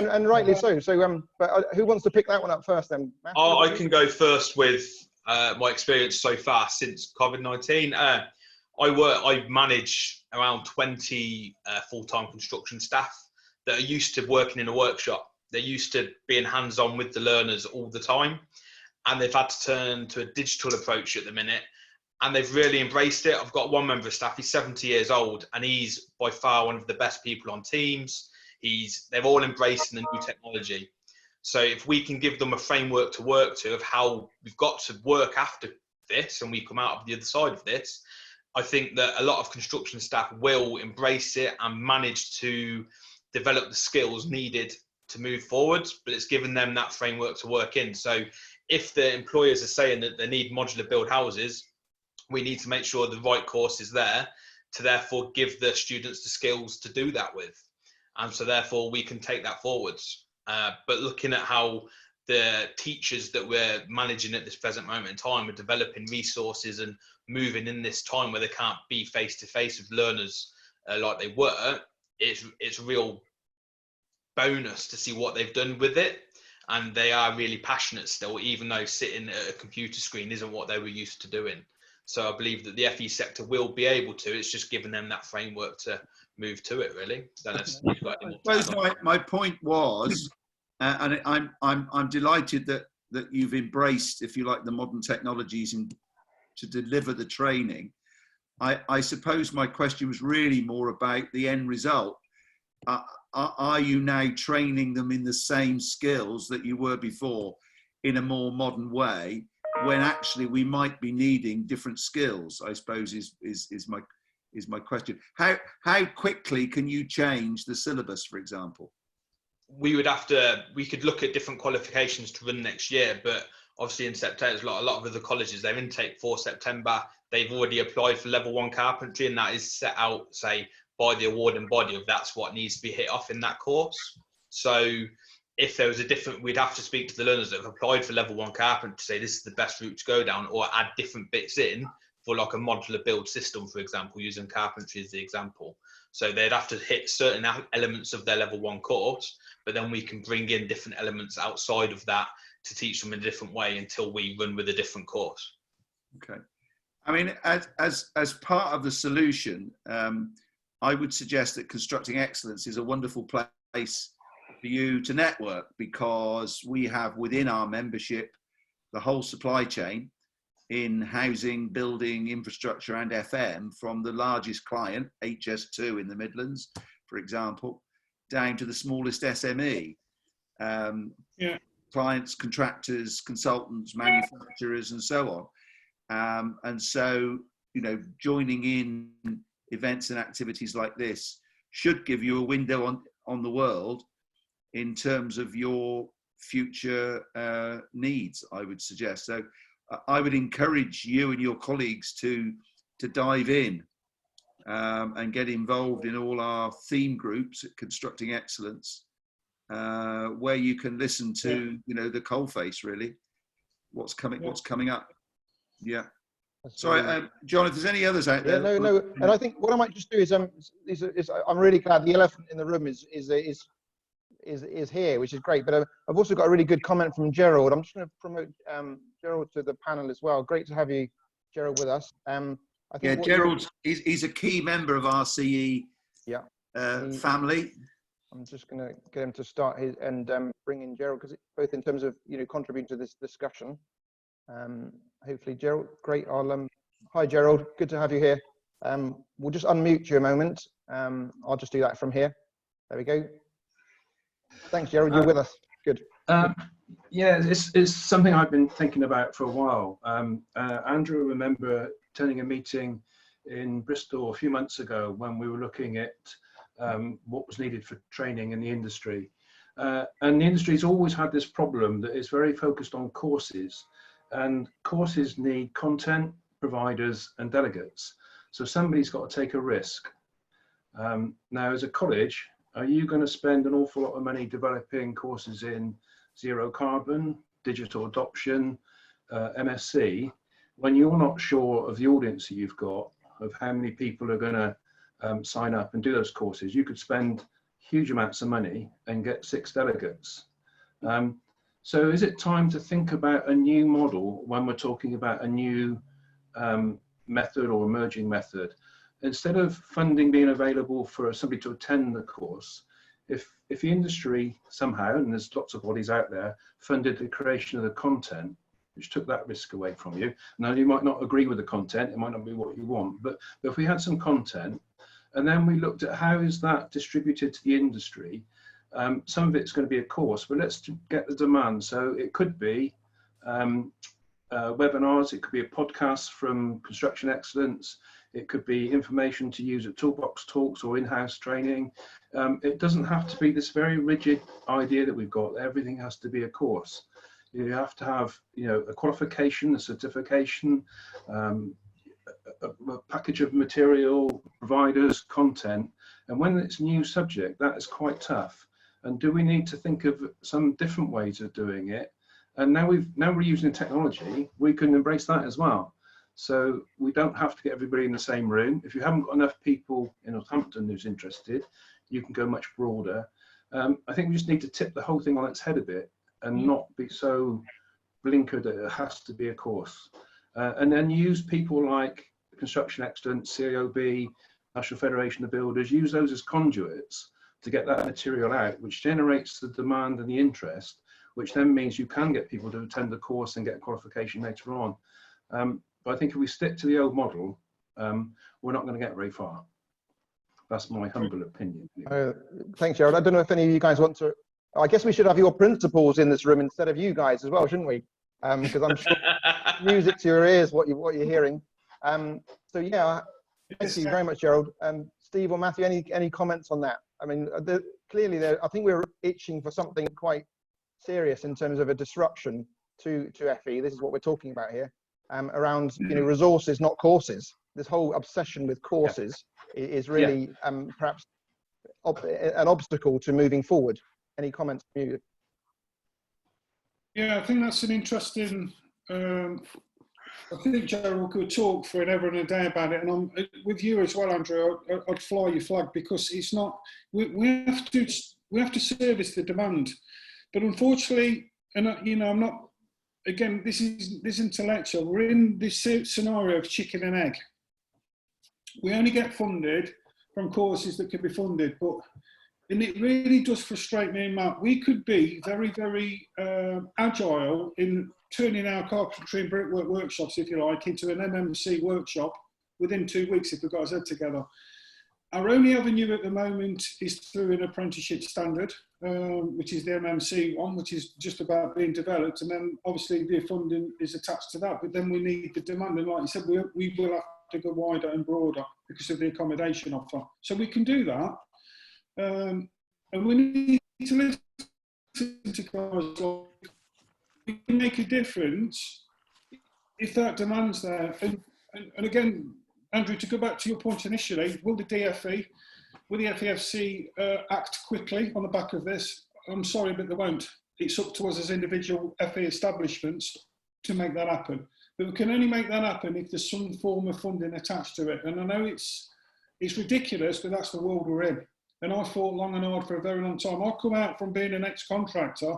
S1: and rightly so. So but who wants to pick that one up first then? Matt,
S2: I can go first with my experience so far since COVID-19. I manage around 20 full-time construction staff that are used to working in a workshop. They're used to being hands-on with the learners all the time, and they've had to turn to a digital approach at the minute, and they've really embraced it. I've got one member of staff, he's 70 years old, and he's by far one of the best people on Teams. They've all embraced the new technology. So if we can give them a framework to work to of how we've got to work after this and we come out of the other side of this, I think that a lot of construction staff will embrace it and manage to develop the skills needed to move forward, but it's given them that framework to work in. So if the employers are saying that they need modular build houses, we need to make sure the right course is there to therefore give the students the skills to do that with. And so therefore we can take that forwards. But looking at how the teachers that we're managing at this present moment in time are developing resources and moving in this time where they can't be face to face with learners like they were, it's a real bonus to see what they've done with it. And they are really passionate still, even though sitting at a computer screen isn't what they were used to doing. So I believe that the FE sector will be able to. It's just giving them that framework to move to it, really.
S3: I suppose my point was, and I'm delighted that you've embraced, if you like, the modern technologies to deliver the training. I suppose my question was really more about the end result. Are you now training them in the same skills that you were before in a more modern way, when actually we might be needing different skills, I suppose is my question. How quickly can you change the syllabus, for example?
S2: We could look at different qualifications to run next year, but obviously in September, a lot of other colleges, their intake for September, they've already applied for level 1 carpentry, and that is set out, say, by the awarding body of that's what needs to be hit off in that course. So if there was we'd have to speak to the learners that have applied for level 1 carpentry to say this is the best route to go down, or add different bits in for like a modular build system, for example, using carpentry as the example. So they'd have to hit certain elements of their level 1 course, but then we can bring in different elements outside of that to teach them in a different way until we run with a different course.
S3: Okay. I mean, as part of the solution, I would suggest that Constructing Excellence is a wonderful place for you to network, because we have within our membership the whole supply chain in housing, building, infrastructure and FM, from the largest client, HS2 in the Midlands, for example, down to the smallest SME. Clients, contractors, consultants, manufacturers and so on. And so, you know, joining in events and activities like this should give you a window on the world in terms of your future needs, I would suggest. So I would encourage you and your colleagues to dive in and get involved in all our theme groups at Constructing Excellence, where you can listen to, you know, the coalface, really, what's coming up. Yeah. Sorry, John, if there's any others out there.
S1: No. And I think what I might just do is I'm really glad the elephant in the room is here, which is great. But I've also got a really good comment from Gerald. I'm just going to promote Gerald to the panel as well. Great to have you, Gerald, with us. I think
S3: Gerald, he's a key member of our CE family.
S1: I'm just going to get him to start his and bring in Gerald, because both in terms of, you know, contributing to this discussion. Hopefully, Gerald, great. Hi, Gerald, good to have you here. We'll just unmute you a moment. I'll just do that from here. There we go. Thanks, Gerald, you're with us. Good.
S7: Yeah, it's something I've been thinking about for a while. Andrew, I remember attending a meeting
S8: in Bristol a few months ago when we were looking at what was needed for training in the industry. And the industry's always had this problem that it's very focused on courses, and courses need content, providers and delegates. So somebody's got to take a risk. Now, as a college, are you going to spend an awful lot of money developing courses in zero carbon, digital adoption, MSc, when you're not sure of the audience that you've got, of how many people are going to sign up and do those courses? You could spend huge amounts of money and get 6 delegates. So is it time to think about a new model when we're talking about a new method or emerging method? Instead of funding being available for somebody to attend the course, if the industry somehow, and there's lots of bodies out there, funded the creation of the content, which took that risk away from you. Now, you might not agree with the content, it might not be what you want, but if we had some content, and then we looked at how is that distributed to the industry, some of it's going to be a course, but let's get the demand. So it could be webinars, it could be a podcast from Construction Excellence, it could be information to use at toolbox talks or in-house training. It doesn't have to be this very rigid idea that we've got, everything has to be a course. You have to have, you know, a qualification, a certification, a package of material, providers, content. And when it's a new subject, that is quite tough. And do we need to think of some different ways of doing it? And now we're using technology, we can embrace that as well. So we don't have to get everybody in the same room. If you haven't got enough people in Northampton who's interested, you can go much broader. I think we just need to tip the whole thing on its head a bit and not be so blinkered that it has to be a course. And then use people like Construction Excellence, CAOB, National Federation of Builders, use those as conduits to get that material out, which generates the demand and the interest, which then means you can get people to attend the course and get a qualification later on. But I think if we stick to the old model, we're not going to get very far. That's my humble opinion.
S1: Thanks, Gerald. I don't know if any of you guys want to, I guess we should have your principals in this room instead of you guys as well, shouldn't we? Because I'm sure music to your ears, what you're hearing. So yeah, thank you very much, Gerald. Steve or Matthew, any comments on that? I mean, clearly, I think we're itching for something quite serious in terms of a disruption to FE. This is what we're talking about here, around resources, not courses. This whole obsession with courses is really perhaps an obstacle to moving forward. Any comments from you?
S4: Yeah, I think that's an interesting. I think Gerald could talk for an hour and a day about it, and I'm with you as well, Andrew. I'd fly your flag because it's not. We have to service the demand, but unfortunately, and I'm not. Again, this isn't a lecture. We're in this scenario of chicken and egg. We only get funded from courses that can be funded, and it really does frustrate me and Matt. We could be very, very agile in turning our carpentry and brickwork workshops, if you like, into an MMC workshop within 2 weeks if we got our head together. Our only avenue at the moment is through an apprenticeship standard, which is the MMC one, which is just about being developed. And then obviously the funding is attached to that, but then we need the demand. And like you said, we will have to go wider and broader because of the accommodation offer. So we can do that. And we need to listen to guys like, we can make a difference if that demand's there. And again, Andrew, to go back to your point initially, will the DFE, will the FEFC act quickly on the back of this? I'm sorry, but they won't. It's up to us as individual FE establishments to make that happen. But we can only make that happen if there's some form of funding attached to it. And I know it's ridiculous, but that's the world we're in. And I fought long and hard for a very long time. I come out from being an ex-contractor,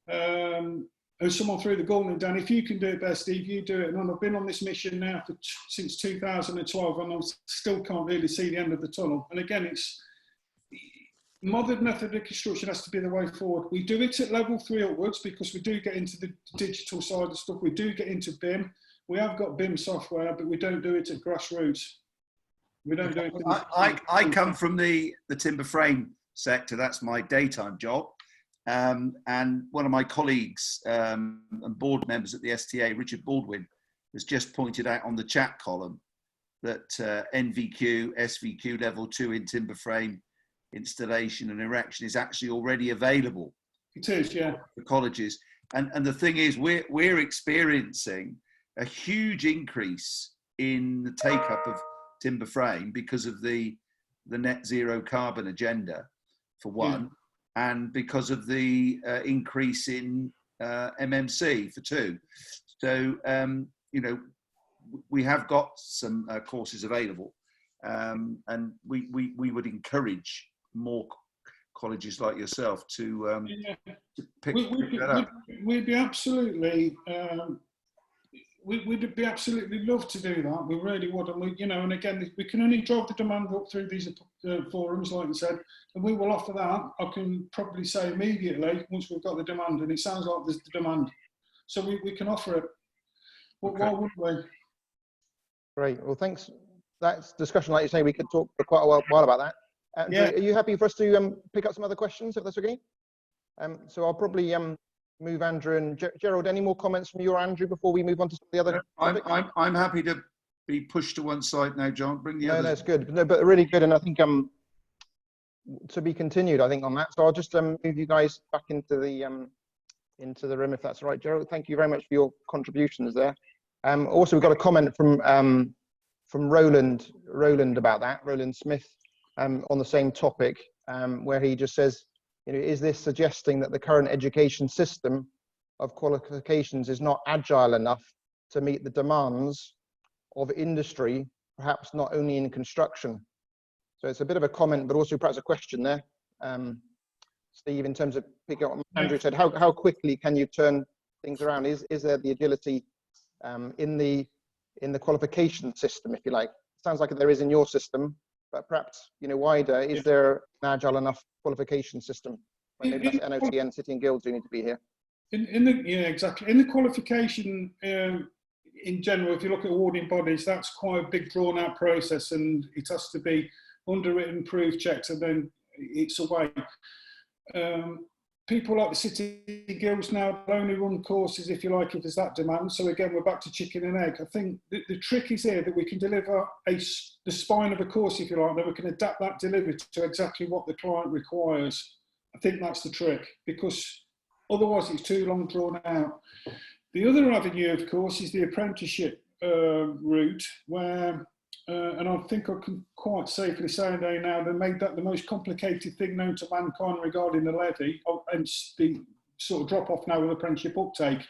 S4: and someone threw the gauntlet down. If you can do it best, Steve, you do it. And I've been on this mission now since 2012, and I still can't really see the end of the tunnel. And again, it's modern method of construction has to be the way forward. We do it at level 3 upwards because we do get into the digital side of stuff. We do get into BIM. We have got BIM software, but we don't do it at grassroots. We don't do it.
S3: I come from the timber frame sector. That's my daytime job. And one of my colleagues and board members at the STA, Richard Baldwin, has just pointed out on the chat column that NVQ, SVQ level 2 in timber frame installation and erection is actually already available.
S4: It is, yeah.
S3: For colleges. And the thing is, we're experiencing a huge increase in the take-up of timber frame because of the net zero carbon agenda, for one, and because of the increase in MMC, for two. So, you know, we have got some courses available, and we would encourage more colleges like yourself to pick that up.
S4: We'd be absolutely, we'd be absolutely love to do that. We really would, and we, you know, and again, we can only drive the demand up through these forums, like you said, and we will offer that. I can probably say immediately once we've got the demand, and it sounds like there's the demand, so we can offer it. But why wouldn't we? Great.
S1: Well, thanks. That's discussion, like you say, we could talk for quite a while about that. Andrew, are you happy for us to pick up some other questions, if that's okay? So I'll probably move Andrew and Gerald. Any more comments from you or Andrew before we move on to the other?
S3: I'm happy to be pushed to one side now, John. Bring the others.
S1: No, that's good. No, but really good, and I think to be continued, I think, on that. So I'll just move you guys back into the room, if that's all right, Gerald. Thank you very much for your contributions there. Also, we've got a comment from Roland about that, Roland Smith, on the same topic, where he just says, you know, is this suggesting that the current education system of qualifications is not agile enough to meet the demands of industry, perhaps not only in construction? So it's a bit of a comment, but also perhaps a question there. Steve, in terms of picking up what Andrew said, how quickly can you turn things around? Is there the agility in the qualification system, if you like? Sounds like there is in your system, but perhaps, you know, wider, is there an agile enough qualification system? Maybe that's NOC, City and Guilds who need to be here.
S4: Exactly. In the qualification, in general, if you look at awarding bodies, that's quite a big drawn out process, and it has to be underwritten, proof checked, and then it's away. People like the City Guilds now only run courses, if you like, if there's that demand. So again, we're back to chicken and egg. I think the trick is here that we can deliver the spine of a course, if you like, that we can adapt that delivery to exactly what the client requires. I think that's the trick, because otherwise it's too long drawn out. The other avenue, of course, is the apprenticeship route, where, and I think I can quite safely say now, they made that the most complicated thing known to mankind regarding the levy, and the sort of drop off now with apprenticeship uptake.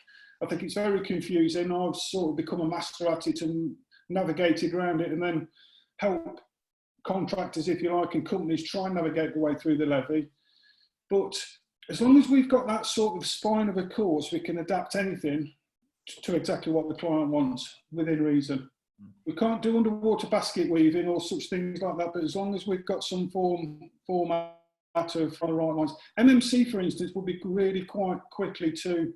S4: I think it's very confusing. I've sort of become a master at it and navigated around it, and then help contractors, if you like, and companies try and navigate the way through the levy. But as long as we've got that sort of spine of a course, we can adapt anything to exactly what the client wants within reason. We can't do underwater basket weaving or such things like that, but as long as we've got some format of the right lines. MMC, for instance, would be really quite quickly to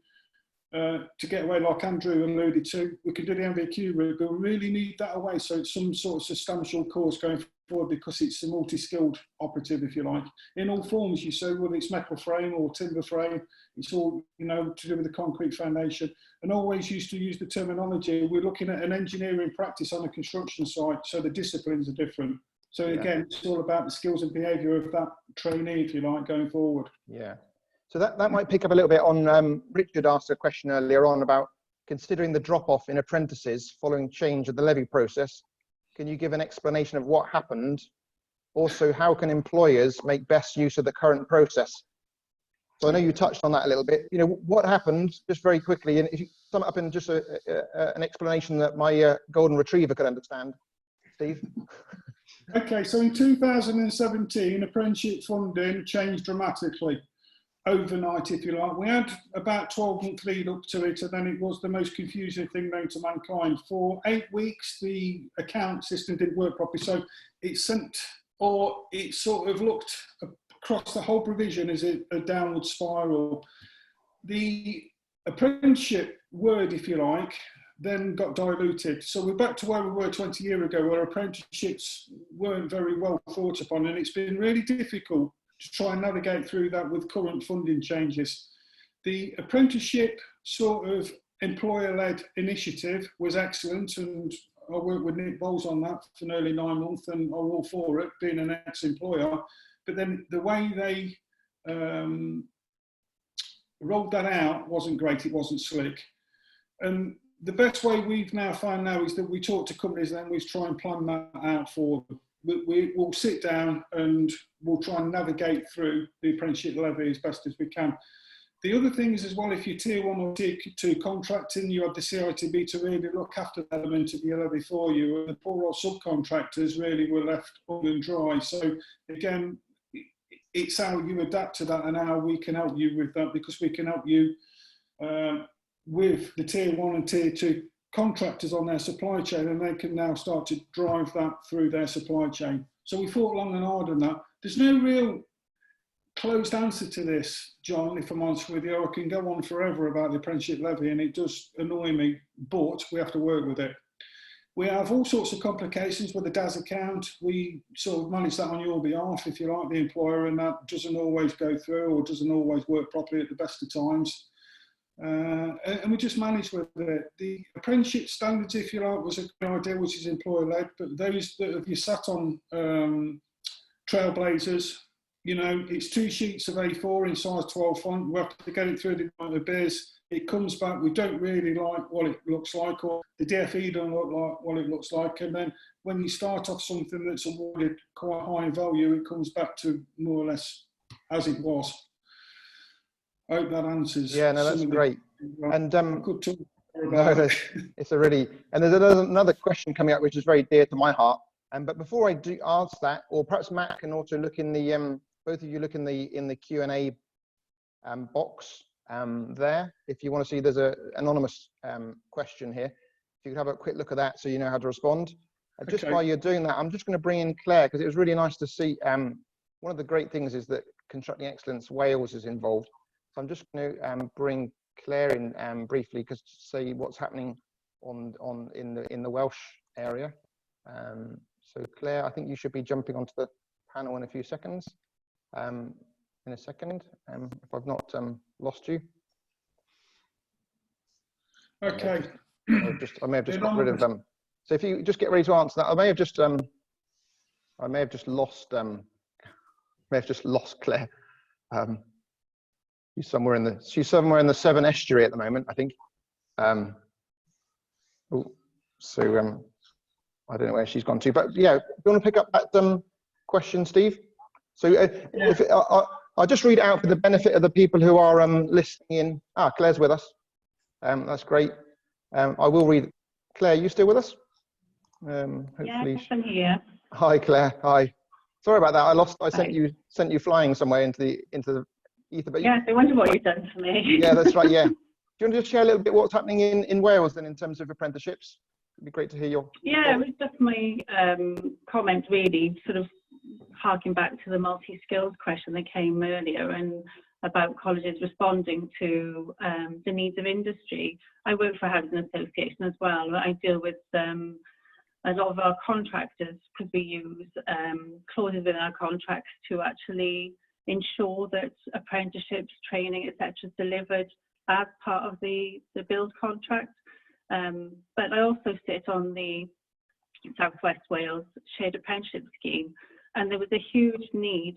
S4: get away, like Andrew alluded to. We can do the MVQ route, but we really need that away, so it's some sort of substantial course going forward, because it's a multi-skilled operative, if you like, in all forms. You say, whether it's metal frame or timber frame, it's all, you know, to do with the concrete foundation. And always used to use the terminology, we're looking at an engineering practice on a construction site, so the disciplines are different. So again, it's all about the skills and behaviour of that trainee, if you like, going forward.
S1: Yeah. So that might pick up a little bit on, Richard asked a question earlier on about considering the drop-off in apprentices following change of the levy process. Can you give an explanation of what happened? Also, how can employers make best use of the current process? So I know you touched on that a little bit. You know, what happened, just very quickly, and if you sum it up in just an explanation that my golden retriever could understand, Steve.
S4: Okay, so in 2017, apprenticeship funding changed dramatically. Overnight, if you like. We had about 12 months lead up to it, and then it was the most confusing thing known to mankind. For 8 weeks, the account system didn't work properly, so it sort of looked across the whole provision as a downward spiral. The apprenticeship word, if you like, then got diluted. So we're back to where we were 20 years ago, where apprenticeships weren't very well thought upon, and it's been really difficult to try and navigate through that with current funding changes. The apprenticeship sort of employer-led initiative was excellent, and I worked with Nick Bowles on that for nearly 9 months, and I'm all for it, being an ex-employer. But then the way they rolled that out wasn't great, it wasn't slick. And the best way we've now found now is that we talk to companies and then we try and plan that out for them. We'll sit down and we'll try and navigate through the apprenticeship levy as best as we can. The other thing is as well, if you're tier 1 or tier 2 contracting, you have the CITB to really look after the element of your levy for you, and the poor old subcontractors really were left hung and dry. So again, it's how you adapt to that and how we can help you with that, because we can help you with the tier 1 and tier 2 contractors on their supply chain, and they can now start to drive that through their supply chain. So we thought long and hard on that. There's no real closed answer to this, John, if I'm honest with you. I can go on forever about the apprenticeship levy, and it does annoy me, but we have to work with it. We have all sorts of complications with the DAS account. We sort of manage that on your behalf, if you like, the employer, and that doesn't always go through or doesn't always work properly at the best of times. And we just manage with it. The apprenticeship standards, if you like, was a good idea, which is employer-led, but those that have you sat on Trailblazers, you know, it's 2 sheets of A4 in size 12 font. We have to get it through the biz. It comes back. We don't really like what it looks like, or the DFE don't look like what it looks like. And then when you start off something that's awarded quite high in value, it comes back to more or less as it was. I hope that answers.
S1: Yeah, no, that's great. And
S4: I could talk about
S1: no, it's a really, and there's another question coming up which is very dear to my heart. But before I do ask that, or perhaps Matt can also look in the both of you look in the Q&A box there. If you want to see, there's an anonymous question here. If you could have a quick look at that so you know how to respond. Just while you're doing that, I'm just going to bring in Claire, because it was really nice to see. One of the great things is that Constructing Excellence Wales is involved. So I'm just going to bring Claire in briefly, because to see what's happening in the Welsh area. So Claire, I think you should be jumping onto the panel in a few seconds. In a second, if I've not lost you.
S4: Okay.
S1: I may have just got rid of them. So if you just get ready to answer that, I may have just lost Claire. She's somewhere in the Severn estuary at the moment, I think. So I don't know where she's gone to, but yeah, do you want to pick up that question, Steve? So I'll just read it out for the benefit of the people who are listening in. Claire's with us. That's great. I will read. Claire, you still with us? Hopefully.
S9: Yes, I'm here.
S1: Hi, Claire. Hi. Sorry about that. I sent you flying somewhere into the ether. But
S9: yes, I wonder what you've done for me.
S1: Yeah, that's right. Yeah. Do you want to just share a little bit what's happening in Wales then in terms of apprenticeships? It'd be great to hear your.
S9: Yeah, it was just my comment, really, sort of harking back to the multi-skills question that came earlier, and about colleges responding to the needs of industry. I work for a housing association as well. I deal with a lot of our contractors, because we use clauses in our contracts to actually ensure that apprenticeships, training, etc. is delivered as part of the build contract. But I also sit on the South West Wales Shared Apprenticeship Scheme, and there was a huge need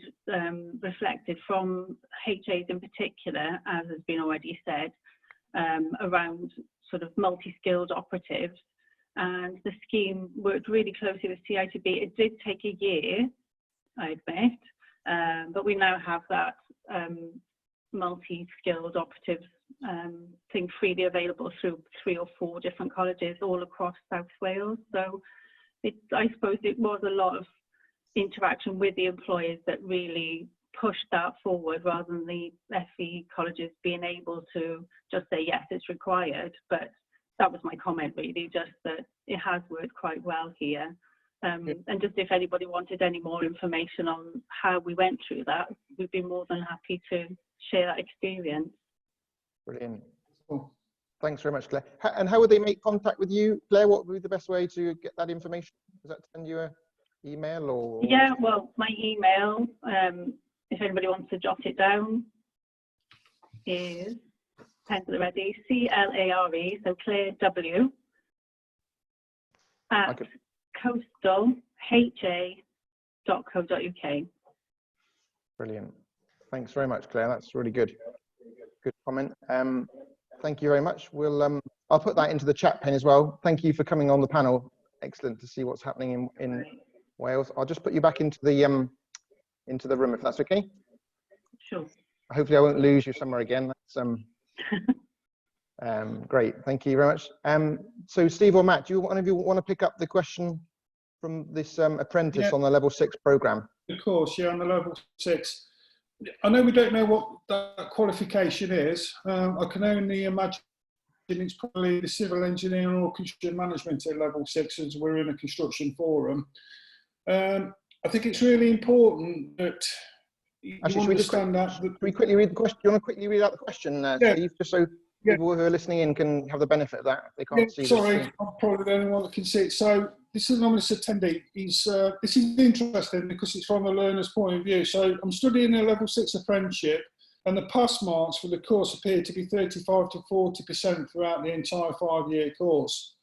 S9: reflected from HAs in particular, as has been already said, around sort of multi-skilled operatives. And the scheme worked really closely with CITB. It did take a year, I admit, but we now have that multi-skilled operatives thing freely available through 3 or 4 different colleges all across South Wales. So I suppose it was a lot of interaction with the employers that really pushed that forward, rather than the FE colleges being able to just say, yes, it's required. But that was my comment, really, just that it has worked quite well here. And just if anybody wanted any more information on how we went through that, we'd be more than happy to share that experience.
S1: Brilliant. Thanks very much, Claire. And how would they make contact with you, Claire? What would be the best way to get that information? Does that send you an email or?
S9: Yeah, well, my email, if anybody wants to jot it down, is pencil ready, CLARE, so Claire W, at coastalha.co.uk.
S1: Brilliant. Thanks very much, Claire. That's really good. Good comment. Thank you very much. We'll I'll put that into the chat pane as well. Thank you for coming on the panel. Excellent to see what's happening in Wales. I'll just put you back into the room if that's okay.
S9: Sure.
S1: Hopefully I won't lose you somewhere again. That's great. Thank you very much. So Steve or Matt, do one of you want to pick up the question from this apprentice on the level 6 program?
S4: Of course, yeah, on the level 6. I know we don't know what that qualification is. I can only imagine it's probably the civil engineering or construction management at level 6, as we're in a construction forum. I think it's really important that you understand that.
S1: Can we quickly read the question? Do you want to quickly read out the question, Steve, just so people who are listening in can have the benefit of that if they can't see
S4: sorry,
S1: this?
S4: I'm probably the only one that can see it. So this is an anonymous attendee. This is interesting because it's from a learner's point of view. So I'm studying a level 6 apprenticeship, and the pass marks for the course appear to be 35 to 40% throughout the entire 5-year course.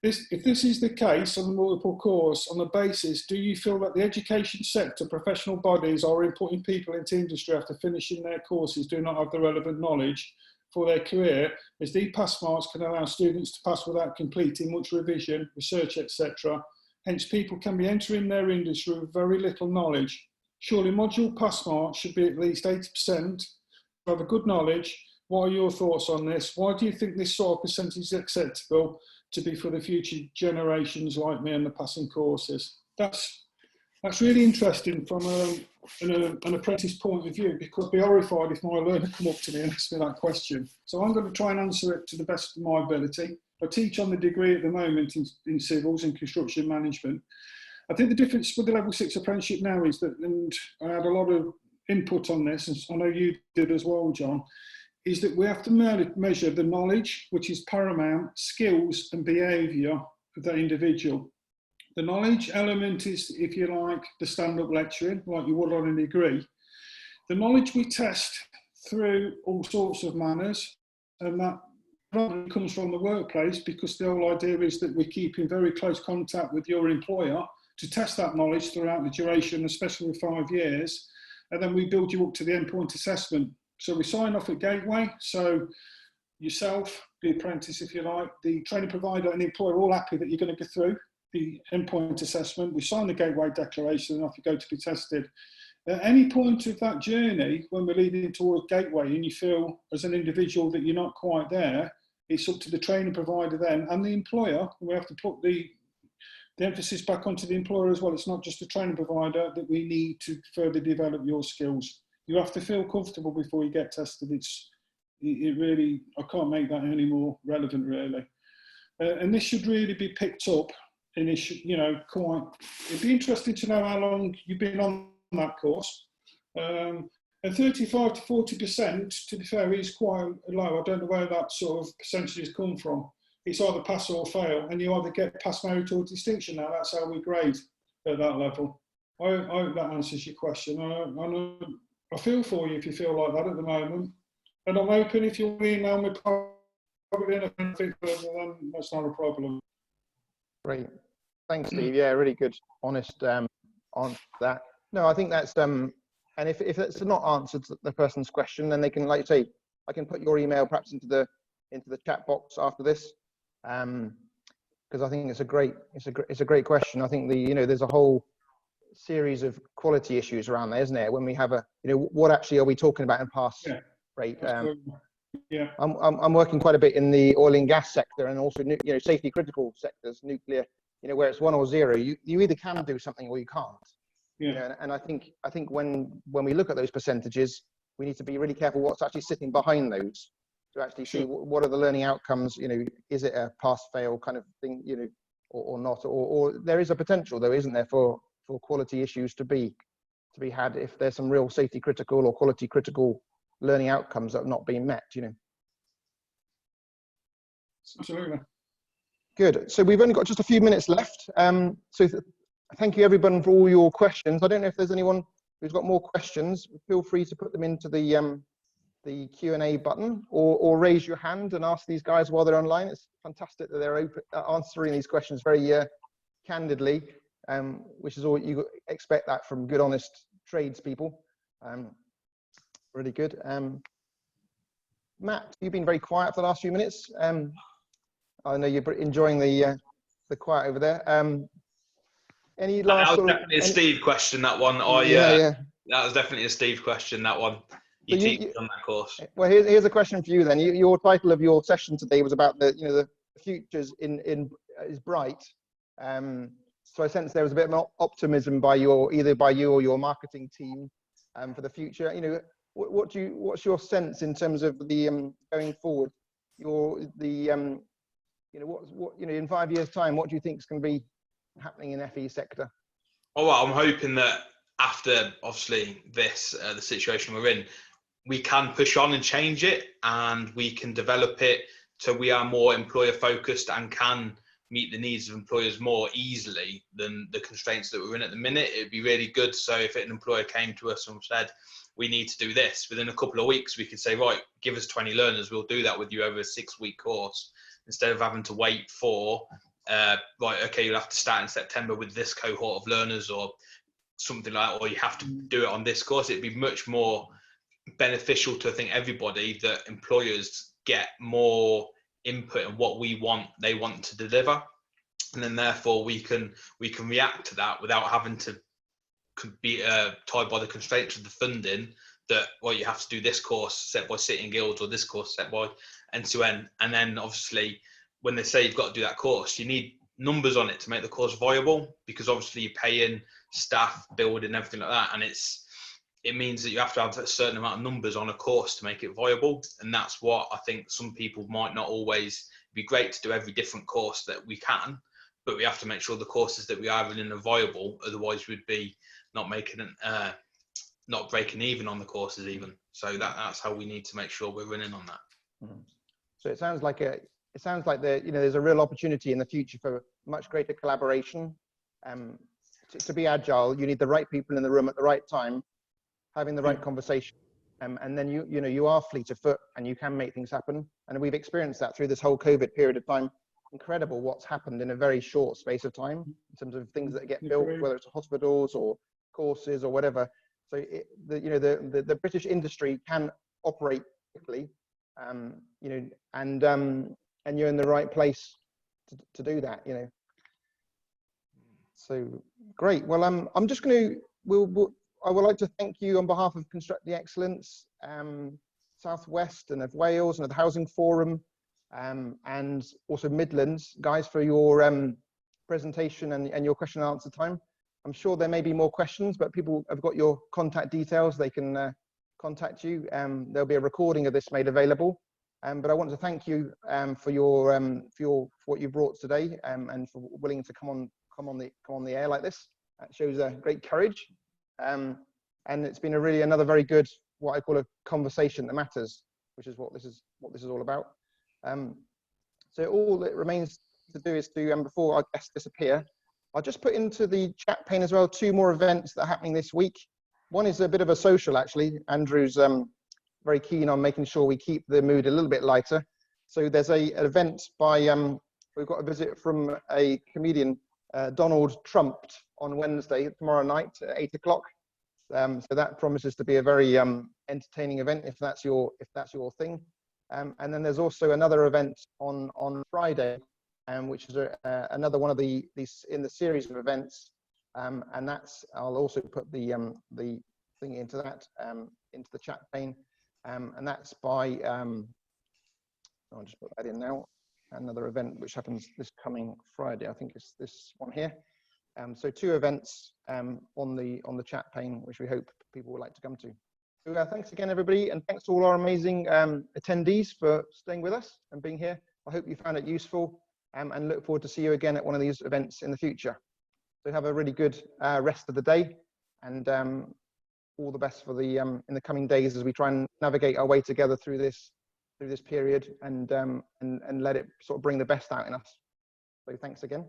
S4: If this is the case on the multiple course, on the basis, do you feel that the education sector, professional bodies are inputting people into industry after finishing their courses do not have the relevant knowledge for their career, as these pass marks can allow students to pass without completing much revision, research, etc. Hence, people can be entering their industry with very little knowledge. Surely module pass marks should be at least 80% to have a good knowledge. What are your thoughts on this? Why do you think this sort of percentage is acceptable to be for the future generations like me and the passing courses? That's really interesting from an apprentice point of view, because I'd be horrified if my learner come up to me and ask me that question. So I'm going to try and answer it to the best of my ability. I teach on the degree at the moment in civils and construction management. I think the difference with the level 6 apprenticeship now is that, and I had a lot of input on this, and I know you did as well, John, is that we have to measure the knowledge, which is paramount, skills and behaviour of that individual. The knowledge element is, if you like, the stand-up lecturing, like you would on a degree. The knowledge we test through all sorts of manners, and that probably comes from the workplace, because the whole idea is that we keep in very close contact with your employer to test that knowledge throughout the duration, especially 5 years, and then we build you up to the endpoint assessment. So we sign off at Gateway, so yourself, the apprentice if you like, the training provider and the employer are all happy that you're going to go through the endpoint assessment. We sign the Gateway declaration and off you go to be tested. At any point of that journey, when we're leading towards Gateway and you feel as an individual that you're not quite there, it's up to the training provider then and the employer. We have to put the emphasis back onto the employer as well. It's not just the training provider that we need to further develop your skills. You have to feel comfortable before you get tested. It really, I can't make that any more relevant really. And this should really be picked up, and it should, it'd be interesting to know how long you've been on that course. And 35 to 40%, to be fair, is quite low. I don't know where that sort of percentages come from. It's either pass or fail, and you either get pass, merit or distinction now. That's how we grade at that level. I hope that answers your question. I feel for you if you feel like that at the moment. And I'm hoping if you want to email me probably anything further, then that's not a problem.
S1: Great. Thanks, Steve. Yeah, really good, honest on that. No, I think that's, and if it's not answered the person's question, then they can, like you say, I can put your email perhaps into the chat box after this, because I think it's a great question. I think there's a whole series of quality issues around there, isn't there? When we have what actually are we talking about in pass rate?
S4: Yeah.
S1: I'm working quite a bit in the oil and gas sector, and also safety critical sectors, nuclear. Where it's 1 or 0, you either can do something or you can't.
S4: Yeah.
S1: And I think when we look at those percentages, we need to be really careful what's actually sitting behind those to actually see what are the learning outcomes. Is it a pass fail kind of thing, or not, or there is a potential though, isn't there, for quality issues to be had if there's some real safety critical or quality critical learning outcomes that have not been met.
S4: Absolutely.
S1: Good. So we've only got just a few minutes left. So thank you everyone for all your questions. I don't know if there's anyone who's got more questions. Feel free to put them into the Q&A button, or raise your hand and ask these guys while they're online. It's fantastic that they're open, answering these questions very candidly, which is all you expect that from good, honest tradespeople. Really good. Matt, you've been very quiet for the last few minutes. I know you're enjoying the quiet over there. Any last
S2: that was
S1: sort of,
S2: definitely a Steve question, that one.
S1: yeah.
S2: That was definitely a Steve question, that one. You
S1: So
S2: teach on that course.
S1: Well, here's a question for you then. Your title of your session today was about the futures is bright. So I sense there was a bit of optimism by either you or your marketing team for the future. What's your sense in terms of the going forward? In 5 years' time, what do you think is going to be happening in FE sector?
S2: Oh, well, I'm hoping that after obviously this the situation we're in, we can push on and change it, and we can develop it so we are more employer focused and can meet the needs of employers more easily than the constraints that we're in at the minute. It'd be really good. So if an employer came to us and said, we need to do this, within a couple of weeks, we could say, right, give us 20 learners. We'll do that with you over a 6-week course, instead of having to wait for, right, okay, you'll have to start in September with this cohort of learners or something like that, or you have to do it on this course. It'd be much more beneficial to, I think, everybody, that employers get more input on what they want to deliver, and then therefore we can react to that without having to be tied by the constraints of the funding, that, well, you have to do this course set by Sitting Guilds or this course set by end-to-end. And then obviously when they say you've got to do that course, you need numbers on it to make the course viable, because obviously you're paying staff, building, everything like that, and it means that you have to have a certain amount of numbers on a course to make it viable. And that's what I think some people might not always be great to do every different course that we can, but we have to make sure the courses that we are running are viable. Otherwise we'd be not breaking even on the courses even. So that's how we need to make sure we're running on that.
S1: So it sounds like there's a real opportunity in the future for much greater collaboration. To be agile, you need the right people in the room at the right time, having the right conversation, and then you are fleet of foot and you can make things happen. And we've experienced that through this whole COVID period of time. Incredible what's happened in a very short space of time in terms of things that get built, whether it's hospitals or courses or whatever. So the British industry can operate quickly, and you're in the right place to do that. So great. Well, I'm just going to I would like to thank you on behalf of Construct the Excellence, Southwest and of Wales and of the Housing Forum, and also Midlands, guys, for your presentation and your question and answer time. I'm sure there may be more questions, but people have got your contact details. They can contact you. There'll be a recording of this made available. But I want to thank you for what you brought today, and for willing to come on the air like this. That shows great courage. And it's been another very good, what I call a conversation that matters, which is what this is all about. So all that remains to do is to, before our guests disappear, I'll just put into the chat pane as well 2 more events that are happening this week. One is a bit of a social, actually. Andrew's very keen on making sure we keep the mood a little bit lighter. So there's an event by, we've got a visit from a comedian, Donald Trump, on Wednesday, tomorrow night at 8 o'clock. So that promises to be a very entertaining event if that's your thing. And then there's also another event on Friday, which is another one of these in the series of events, and that's, I'll also put the thing into that into the chat pane, and that's by I'll just put that in now. Another event which happens this coming Friday, I think it's this one here. So 2 events on the chat pane, which we hope people would like to come to. So thanks again, everybody, and thanks to all our amazing attendees for staying with us and being here. I hope you found it useful, and look forward to see you again at one of these events in the future. So have a really good rest of the day, and all the best for the in the coming days as we try and navigate our way together through this period, and let it sort of bring the best out in us. So thanks again.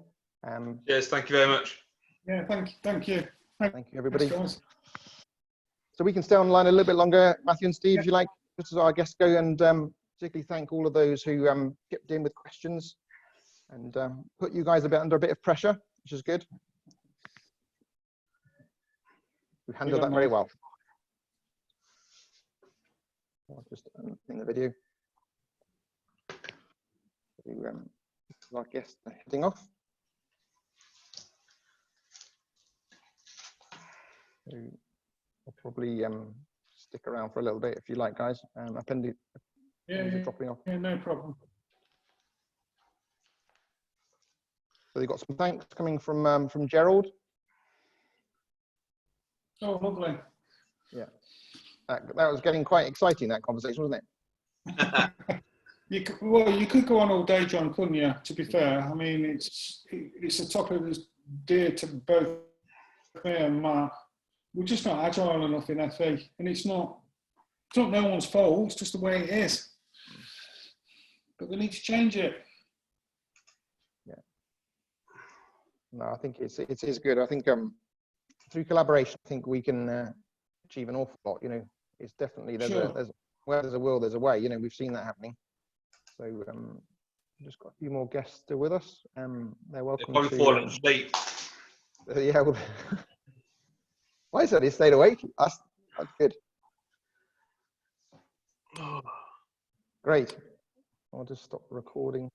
S2: Yes, thank you very much.
S4: Yeah, thank you.
S1: Thank you, everybody.
S4: Thanks, guys.
S1: So we can stay online a little bit longer, Matthew and Steve, if you like, just as our guests go, and particularly thank all of those who chipped in with questions and put you guys under a bit of pressure. which is good. We handled that very well. I'll just in the video. I guess heading off. So I'll probably stick around for a little bit if you like, guys. Appendix.
S4: Yeah,
S1: dropping off.
S4: yeah, no problem.
S1: So they've got some thanks coming from Gerald.
S4: Oh, lovely.
S1: Yeah, that was getting quite exciting, that conversation, wasn't it?
S4: You could go on all day, John, couldn't you? To be fair, I mean, it's a topic that's dear to both me and Matt. We're just not agile enough in FE, and it's not no one's fault. It's just the way it is. But we need to change it.
S1: Yeah. No, I think it is good. I think through collaboration, I think we can achieve an awful lot. You know, it's definitely where there's a will, there's a way. You know, we've seen that happening. So just got a few more guests still with us. They're welcome.
S2: They're probably falling asleep.
S1: Yeah. Well, why is that? He stayed awake. That's good. Great. I'll just stop recording.